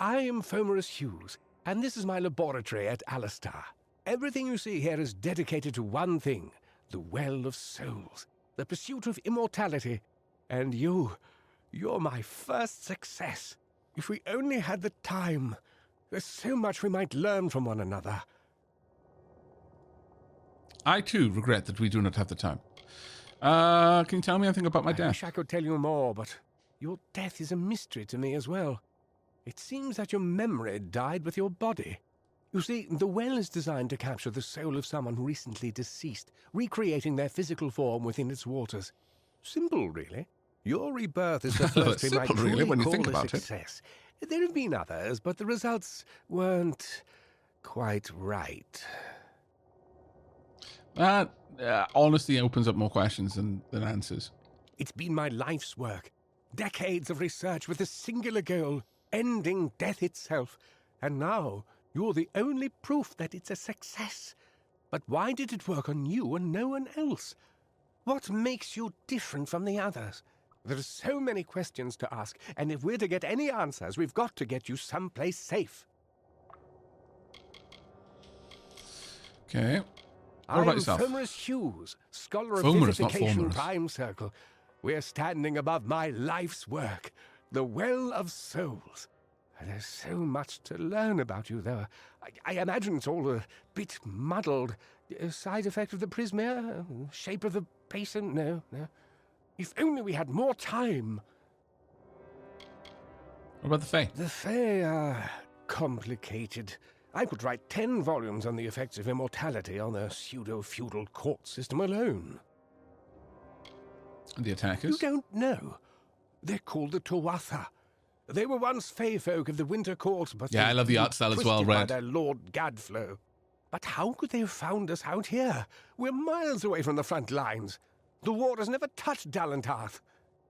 Speaker 7: I am Fomerus Hugues, and this is my laboratory at Allestar. Everything you see here is dedicated to one thing, the Well of Souls, the pursuit of immortality. And you're my first success. If we only had the time, there's so much we might learn from one another.
Speaker 2: I too regret that we do not have the time. Can you tell me anything about my
Speaker 7: I
Speaker 2: death?
Speaker 7: wish I could tell you more, but your death is a mystery to me as well. It seems that your memory died with your body. You see, the well is designed to capture the soul of someone recently deceased, recreating their physical form within its waters. Simple, really. Your rebirth is the first we might
Speaker 2: Simple, really,
Speaker 7: truly
Speaker 2: when you
Speaker 7: call
Speaker 2: think
Speaker 7: a
Speaker 2: about it.
Speaker 7: success. There have been others, but the results weren't quite right.
Speaker 2: That honestly opens up more questions than answers.
Speaker 7: It's been my life's work. Decades of research with a singular goal, ending death itself. And now, you're the only proof that it's a success. But why did it work on you and no one else? What makes you different from the others? There are so many questions to ask, and if we're to get any answers, we've got to get you someplace safe.
Speaker 2: Okay. What about yourself?
Speaker 7: I'm Fomerus Hugues, scholar of
Speaker 2: Fomerus, not
Speaker 7: Vivification
Speaker 2: Fomerus.
Speaker 7: Prime Circle. We're standing above my life's work, the Well of Souls. There's so much to learn about you, though. I imagine it's all a bit muddled. A side effect of the prismere? Shape of the basin? No. If only we had more time.
Speaker 2: What about the Fae?
Speaker 7: The Fae are complicated. I could write 10 volumes on the effects of immortality on the pseudo-feudal court system alone.
Speaker 2: And the
Speaker 7: You
Speaker 2: attackers?
Speaker 7: don't know. They're called the Tuatha. They were once Fae folk of the Winter Court, but
Speaker 2: Yeah,
Speaker 7: they
Speaker 2: I love the
Speaker 7: were
Speaker 2: art style as
Speaker 7: twisted
Speaker 2: well,
Speaker 7: by
Speaker 2: Red.
Speaker 7: their Lord Gadflow. But how could they have found us out here? We're miles away from the front lines. The war has never touched Dalentarth.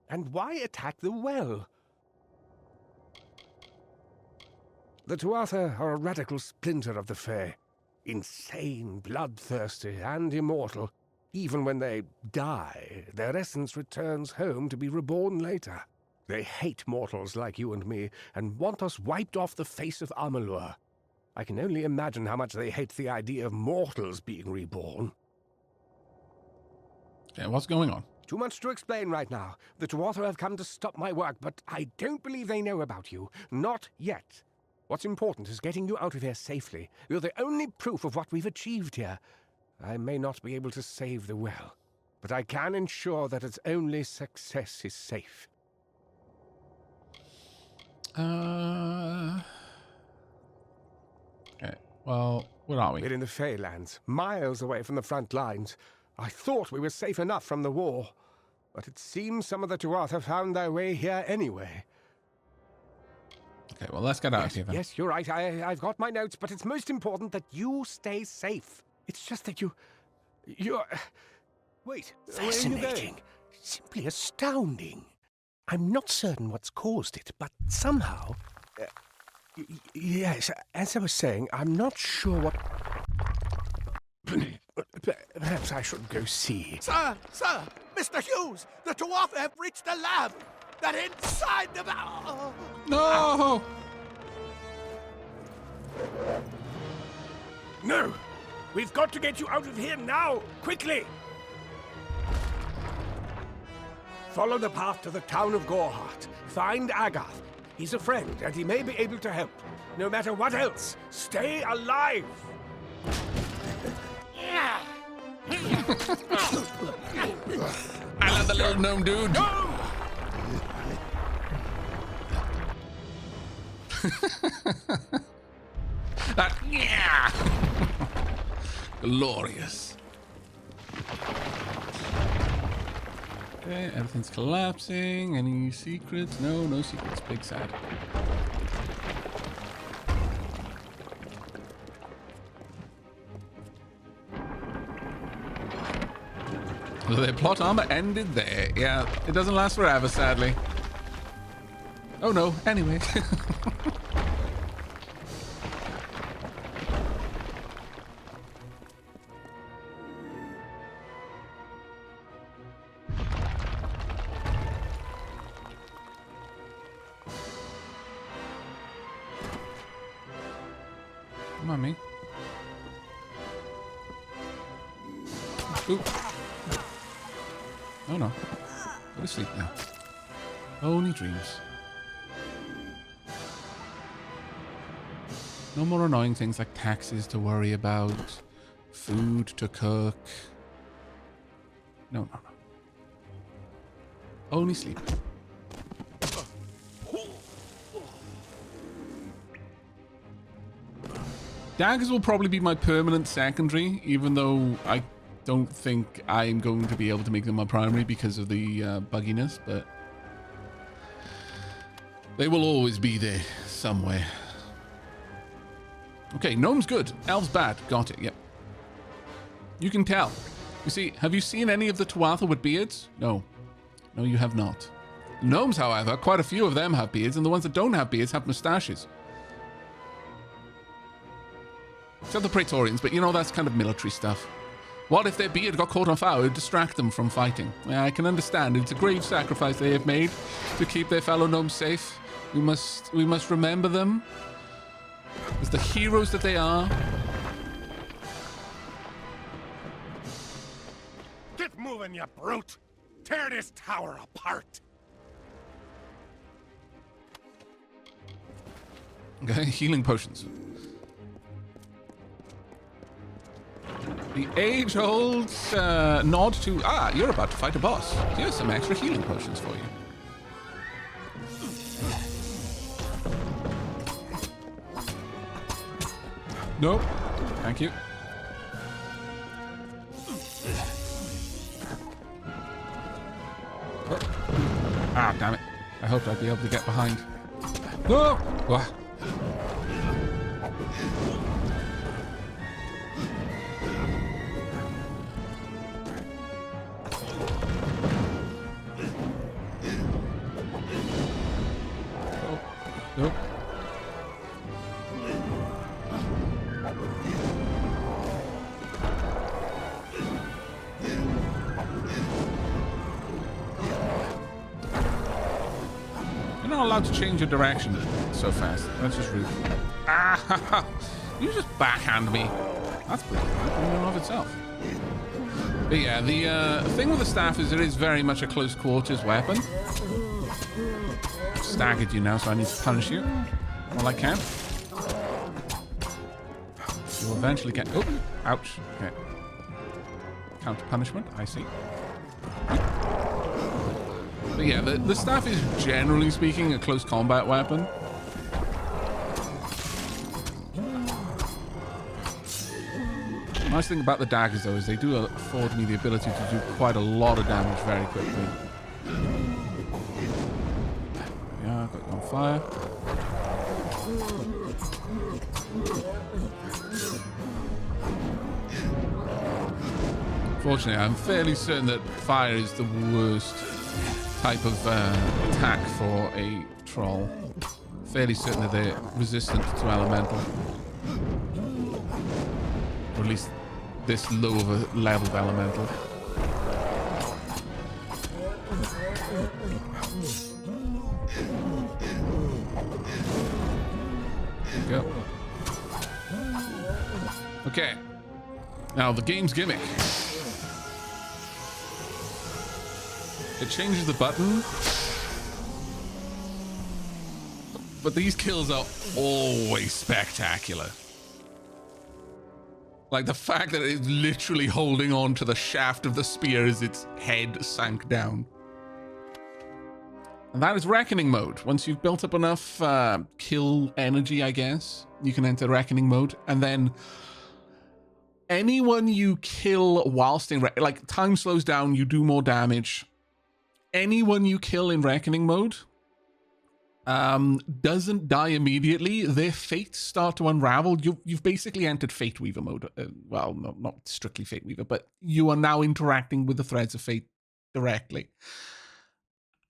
Speaker 7: And why attack the well? The Tuatha are a radical splinter of the Fae. Insane, bloodthirsty, and immortal. Even when they die, their essence returns home to be reborn later. They hate mortals like you and me, and want us wiped off the face of Amalur. I can only imagine how much they hate the idea of mortals being reborn.
Speaker 2: Okay, what's going on?
Speaker 7: Too much to explain right now. The Tuatha have come to stop my work, but I don't believe they know about you. Not yet. What's important is getting you out of here safely. You're the only proof of what we've achieved here. I may not be able to save the well, but I can ensure that its only success is safe.
Speaker 2: Okay. Well, where are we?
Speaker 7: We're in the Feylands, miles away from the front lines. I thought we were safe enough from the war, but it seems some of the Tuatha have found their way here anyway.
Speaker 2: Okay, well, let's get out of here then.
Speaker 7: Yes, you're right. I've got my notes, but it's most important that you stay safe. It's just that you're... Wait, where are you going? Simply astounding. I'm not certain what's caused it, but somehow... yes, as I was saying, I'm not sure what... Perhaps I should go see.
Speaker 3: Sir! Mr. Hughes! The Tuatha have reached the lab! They're inside the... Oh.
Speaker 2: No!
Speaker 7: No! We've got to get you out of here now! Quickly! Follow the path to the town of Gorhart. Find Agath. He's a friend, and he may be able to help. No matter what else, stay alive!
Speaker 2: I love the little gnome dude.
Speaker 7: No!
Speaker 2: That, yeah! Glorious. Okay, everything's collapsing. Any secrets? No secrets. Big sad. The plot armor ended there. Yeah, it doesn't last forever, sadly. Oh no, anyway. Come on, me. Ooh. Oh no. Go to sleep now. Only dreams. No more annoying things like taxes to worry about, food to cook. No. Only sleep. Daggers will probably be my permanent secondary, even though I don't think I'm going to be able to make them my primary because of the bugginess, but they will always be there somewhere. Okay, gnome's good. Elf's bad. Got it, yep. You can tell. You see, have you seen any of the Tuatha with beards? No. No, you have not. Gnomes, however, quite a few of them have beards, and the ones that don't have beards have moustaches. Except the Praetorians, but you know, that's kind of military stuff. What if their beard got caught on fire? It would distract them from fighting. I can understand. It's a grave sacrifice they have made to keep their fellow gnomes safe. We must remember them as the heroes that they are.
Speaker 3: Get moving, you brute! Tear this tower apart!
Speaker 2: Okay, healing potions. The age-old nod to, you're about to fight a boss. Here's some extra healing potions for you. Nope. Thank you. Oh. Ah, damn it. I hoped I'd be able to get behind. No! Ah. Nope. You're not allowed to change your direction so fast. That's just rude. Ah! You just backhand me. That's pretty good in and of itself. But yeah, the thing with the staff is it is very much a close quarters weapon. I've staggered you now, so I need to punish you all I can. You'll eventually get... Oh, ouch. Okay. Counter punishment, I see. But yeah, the staff is generally speaking a close combat weapon. The nice thing about the daggers though is they do afford me the ability to do quite a lot of damage very quickly. Yeah, got you on fire. Fortunately, I'm fairly certain that fire is the worst type of attack for a troll. Fairly certain that they're resistant to elemental. Or at least this low of a level of elemental. There we go. Okay. Now the game's gimmick. It changes the button, but these kills are always spectacular. Like the fact that it's literally holding on to the shaft of the spear as its head sank down. And that is Reckoning mode. Once you've built up enough kill energy, I guess, you can enter Reckoning mode. And then anyone you kill whilst in... like, time slows down, you do more damage. Anyone you kill in Reckoning mode doesn't die immediately. Their fates start to unravel. You've basically entered Fate Weaver mode. Well, not strictly Fate Weaver, but you are now interacting with the threads of fate directly.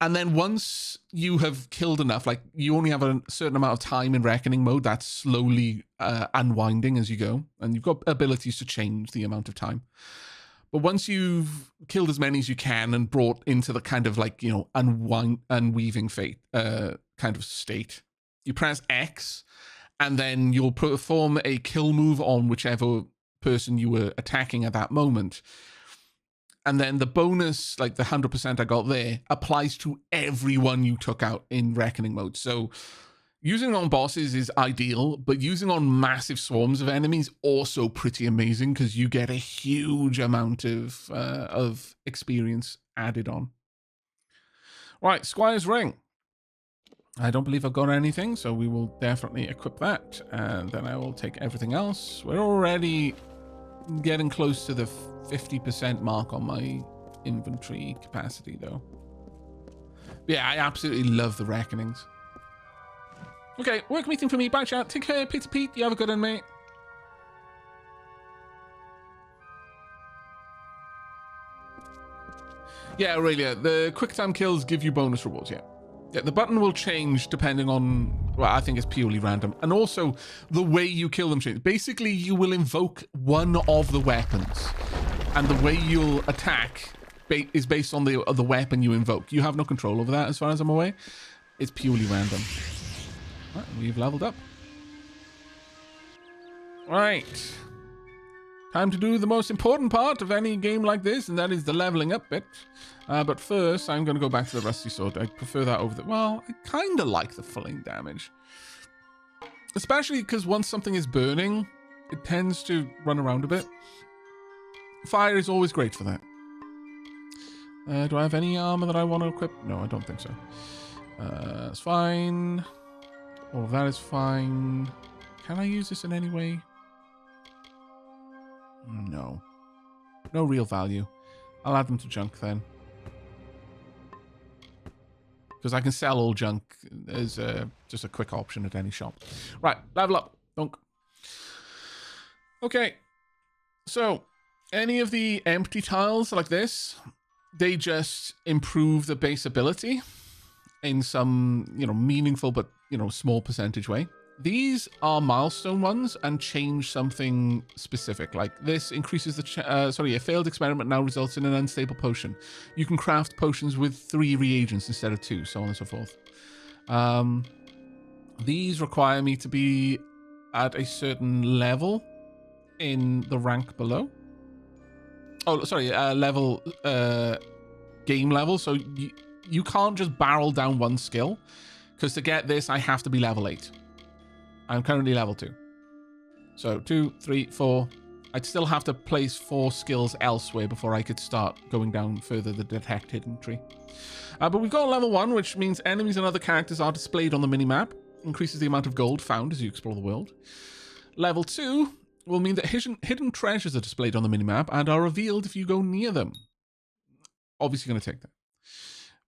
Speaker 2: And then once you have killed enough, like you only have a certain amount of time in reckoning mode, that's slowly unwinding as you go. And you've got abilities to change the amount of time. But once you've killed as many as you can and brought into the kind of like, unweaving fate kind of state, you press X and then you'll perform a kill move on whichever person you were attacking at that moment. And then the bonus, like the 100% I got there, applies to everyone you took out in reckoning mode. So using on bosses is ideal, but using on massive swarms of enemies also pretty amazing because you get a huge amount of experience added on. Right, Squire's Ring. I don't believe I've got anything, so we will definitely equip that. And then I will take everything else. We're already getting close to the 50% mark on my inventory capacity, though. Yeah, I absolutely love the Reckonings. Okay, work meeting for me. Bye, chat. Take care, Peter Pete. You have a good one, mate. Yeah, Aurelia, the quick time kills give you bonus rewards, yeah. Yeah, the button will change depending on, well, I think it's purely random. And also, the way you kill them changes. Basically, you will invoke one of the weapons. And the way you'll attack is based on the weapon you invoke. You have no control over that, as far as I'm aware. It's purely random. Right, we've leveled up. Right. Time to do the most important part of any game like this, and that is the leveling up bit. But first, I'm going to go back to the Rusty Sword. I prefer that over the... Well, I kind of like the falling damage. Especially because once something is burning, it tends to run around a bit. Fire is always great for that. Do I have any armor that I want to equip? No, I don't think so. That's fine. All of that is fine. Can I use this in any way? No. No real value. I'll add them to junk then. Because I can sell all junk as just a quick option at any shop. Right, level up. Dunk. Okay. So, any of the empty tiles like this, they just improve the base ability in some, meaningful but, small percentage way. These are milestone ones and change something specific. Like this increases the... a failed experiment now results in an unstable potion. You can craft potions with 3 reagents instead of 2, so on and so forth. These require me to be at a certain level in the rank below. Oh, sorry, level... game level. So you can't just barrel down one skill. Because to get this, I have to be level 8. I'm currently level 2. So 2, 3, 4. I'd still have to place 4 skills elsewhere before I could start going down further the detect hidden tree. But we've got level 1, which means enemies and other characters are displayed on the minimap. Increases the amount of gold found as you explore the world. Level 2 will mean that hidden treasures are displayed on the minimap and are revealed if you go near them. Obviously going to take that.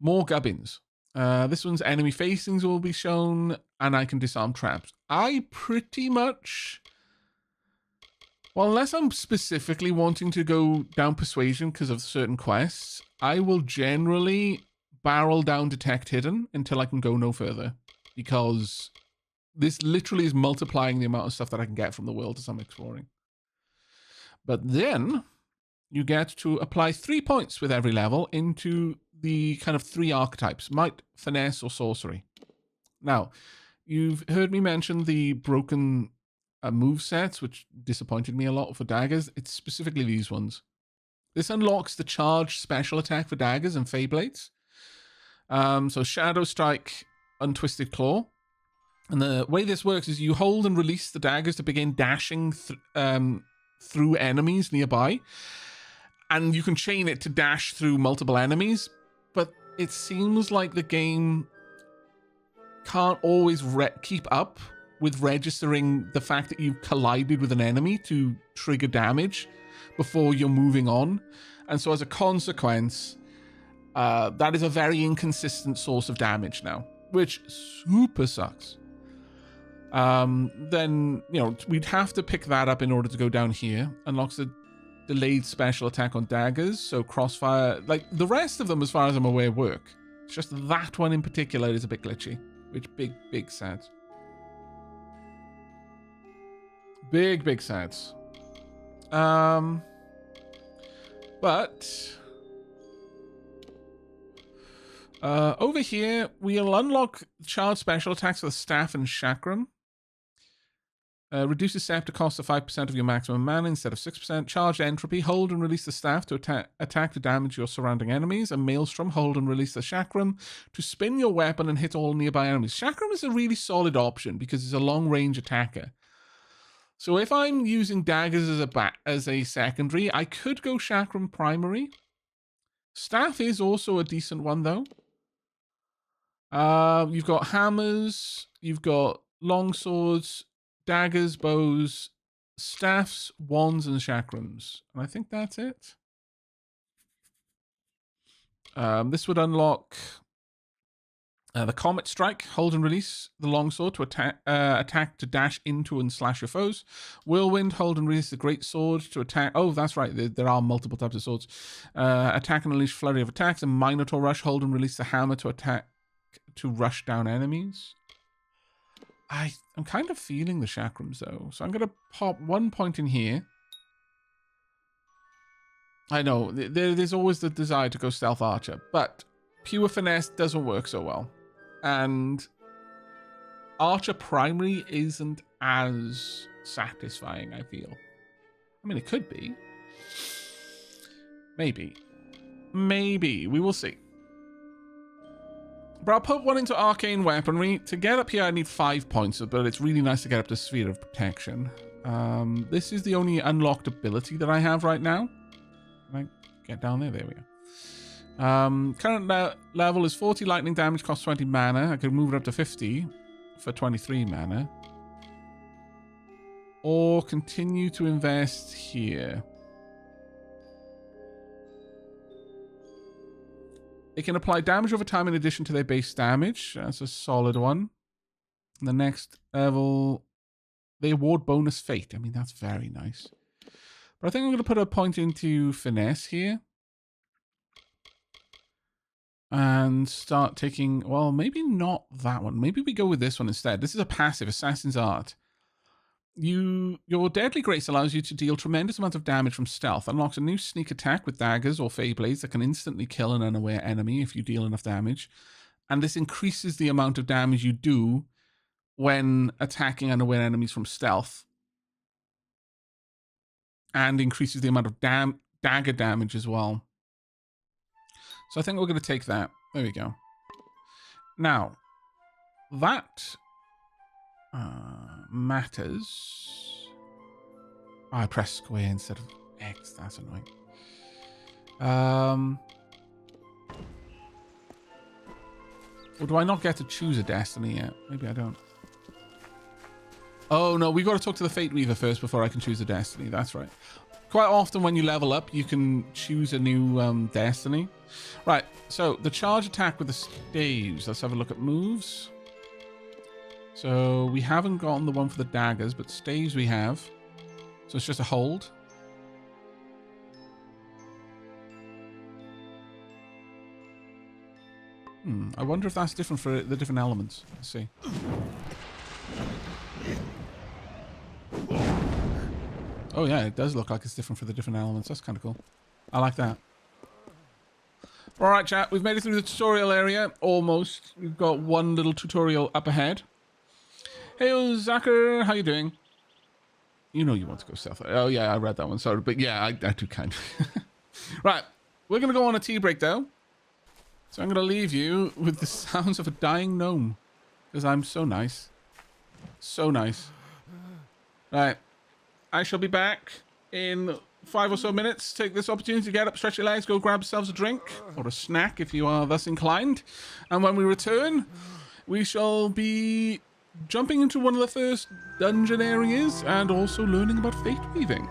Speaker 2: More gubbins. This one's enemy facings will be shown, and I can disarm traps. I pretty much... Well, unless I'm specifically wanting to go down persuasion because of certain quests, I will generally barrel down detect hidden until I can go no further. Because this literally is multiplying the amount of stuff that I can get from the world as I'm exploring. But then you get to apply 3 points with every level into the kind of 3 archetypes: might, finesse, or sorcery. Now, you've heard me mention the broken move sets, which disappointed me a lot for daggers. It's specifically these ones. This unlocks the charged special attack for daggers and Fey Blades. So Shadow Strike, Untwisted Claw. And the way this works is you hold and release the daggers to begin dashing through enemies nearby. And you can chain it to dash through multiple enemies. But it seems like the game can't always keep up with registering the fact that you've collided with an enemy to trigger damage before you're moving on. And so as a consequence, that is a very inconsistent source of damage now, which super sucks. Then, we'd have to pick that up in order to go down here. Unlocks the delayed special attack on daggers, so crossfire. Like, the rest of them, as far as I'm aware, work. It's just that one in particular is a bit glitchy. Which big sads. Big sads. But over here, we'll unlock child special attacks for the staff and chakram. Reduces scepter cost to 5% of your maximum mana instead of 6%. Charged entropy. Hold and release the staff to attack to damage your surrounding enemies. A maelstrom. Hold and release the chakram to spin your weapon and hit all nearby enemies. Chakram is a really solid option because it's a long-range attacker. So if I'm using daggers as a secondary, I could go chakram primary. Staff is also a decent one though. You've got hammers. You've got long swords. Daggers, bows, staffs, wands, and chakrams. And I think that's it. This would unlock the Comet Strike. Hold and release the longsword to attack to dash into and slash your foes. Whirlwind. Hold and release the Great Sword to attack. Oh, that's right. There are multiple types of swords. Attack and unleash flurry of attacks. And Minotaur Rush. Hold and release the hammer to attack to rush down enemies. I'm kind of feeling the chakrams though, so I'm going to pop 1 point in here. I know, there's always the desire to go stealth archer, but pure finesse doesn't work so well. And archer primary isn't as satisfying, I feel. I mean, it could be. Maybe. We will see. But I'll put one into arcane weaponry. To get up here, I need 5 points, but it's really nice to get up to Sphere of Protection. This is the only unlocked ability that I have right now. Can I get down there? There we go. Current level is 40 lightning damage, costs 20 mana. I could move it up to 50 for 23 mana. Or continue to invest here. It can apply damage over time in addition to their base damage. That's a solid one. The next level, they award bonus fate. I mean, that's very nice. But I think I'm going to put a point into finesse here. And start taking, well, maybe not that one. Maybe we go with this one instead. This is a passive, Assassin's Art. Your Deadly Grace allows you to deal tremendous amounts of damage from stealth. Unlocks a new sneak attack with daggers or fey blades that can instantly kill an unaware enemy if you deal enough damage. And this increases the amount of damage you do when attacking unaware enemies from stealth. And increases the amount of dagger damage as well. So I think we're going to take that. There we go. Now, that matters. Oh, I pressed square instead of X. That's annoying. Or do I not get to choose a destiny yet? Maybe I don't. Oh, no. We got to talk to the Fate Weaver first before I can choose a destiny. That's right. Quite often when you level up, you can choose a new destiny. Right. So the charge attack with the staves. Let's have a look at moves. So we haven't gotten the one for the daggers, but staves we have. So it's just a hold. I wonder if that's different for the different elements. Let's see. Oh yeah, it does look like it's different for the different elements. That's kind of cool. I like that. All right, chat. We've made it through the tutorial area. Almost. We've got one little tutorial up ahead. Hey, Zucker, how you doing? You know you want to go stealth. Oh, yeah, I read that one. Sorry, but yeah, I do kind of. Right, we're going to go on a tea break, though. So I'm going to leave you with the sounds of a dying gnome. Because I'm so nice. So nice. Right, I shall be back in 5 or so minutes. Take this opportunity to get up, stretch your legs, go grab yourselves a drink. Or a snack, if you are thus inclined. And when we return, we shall be jumping into one of the first dungeon areas and also learning about fate weaving.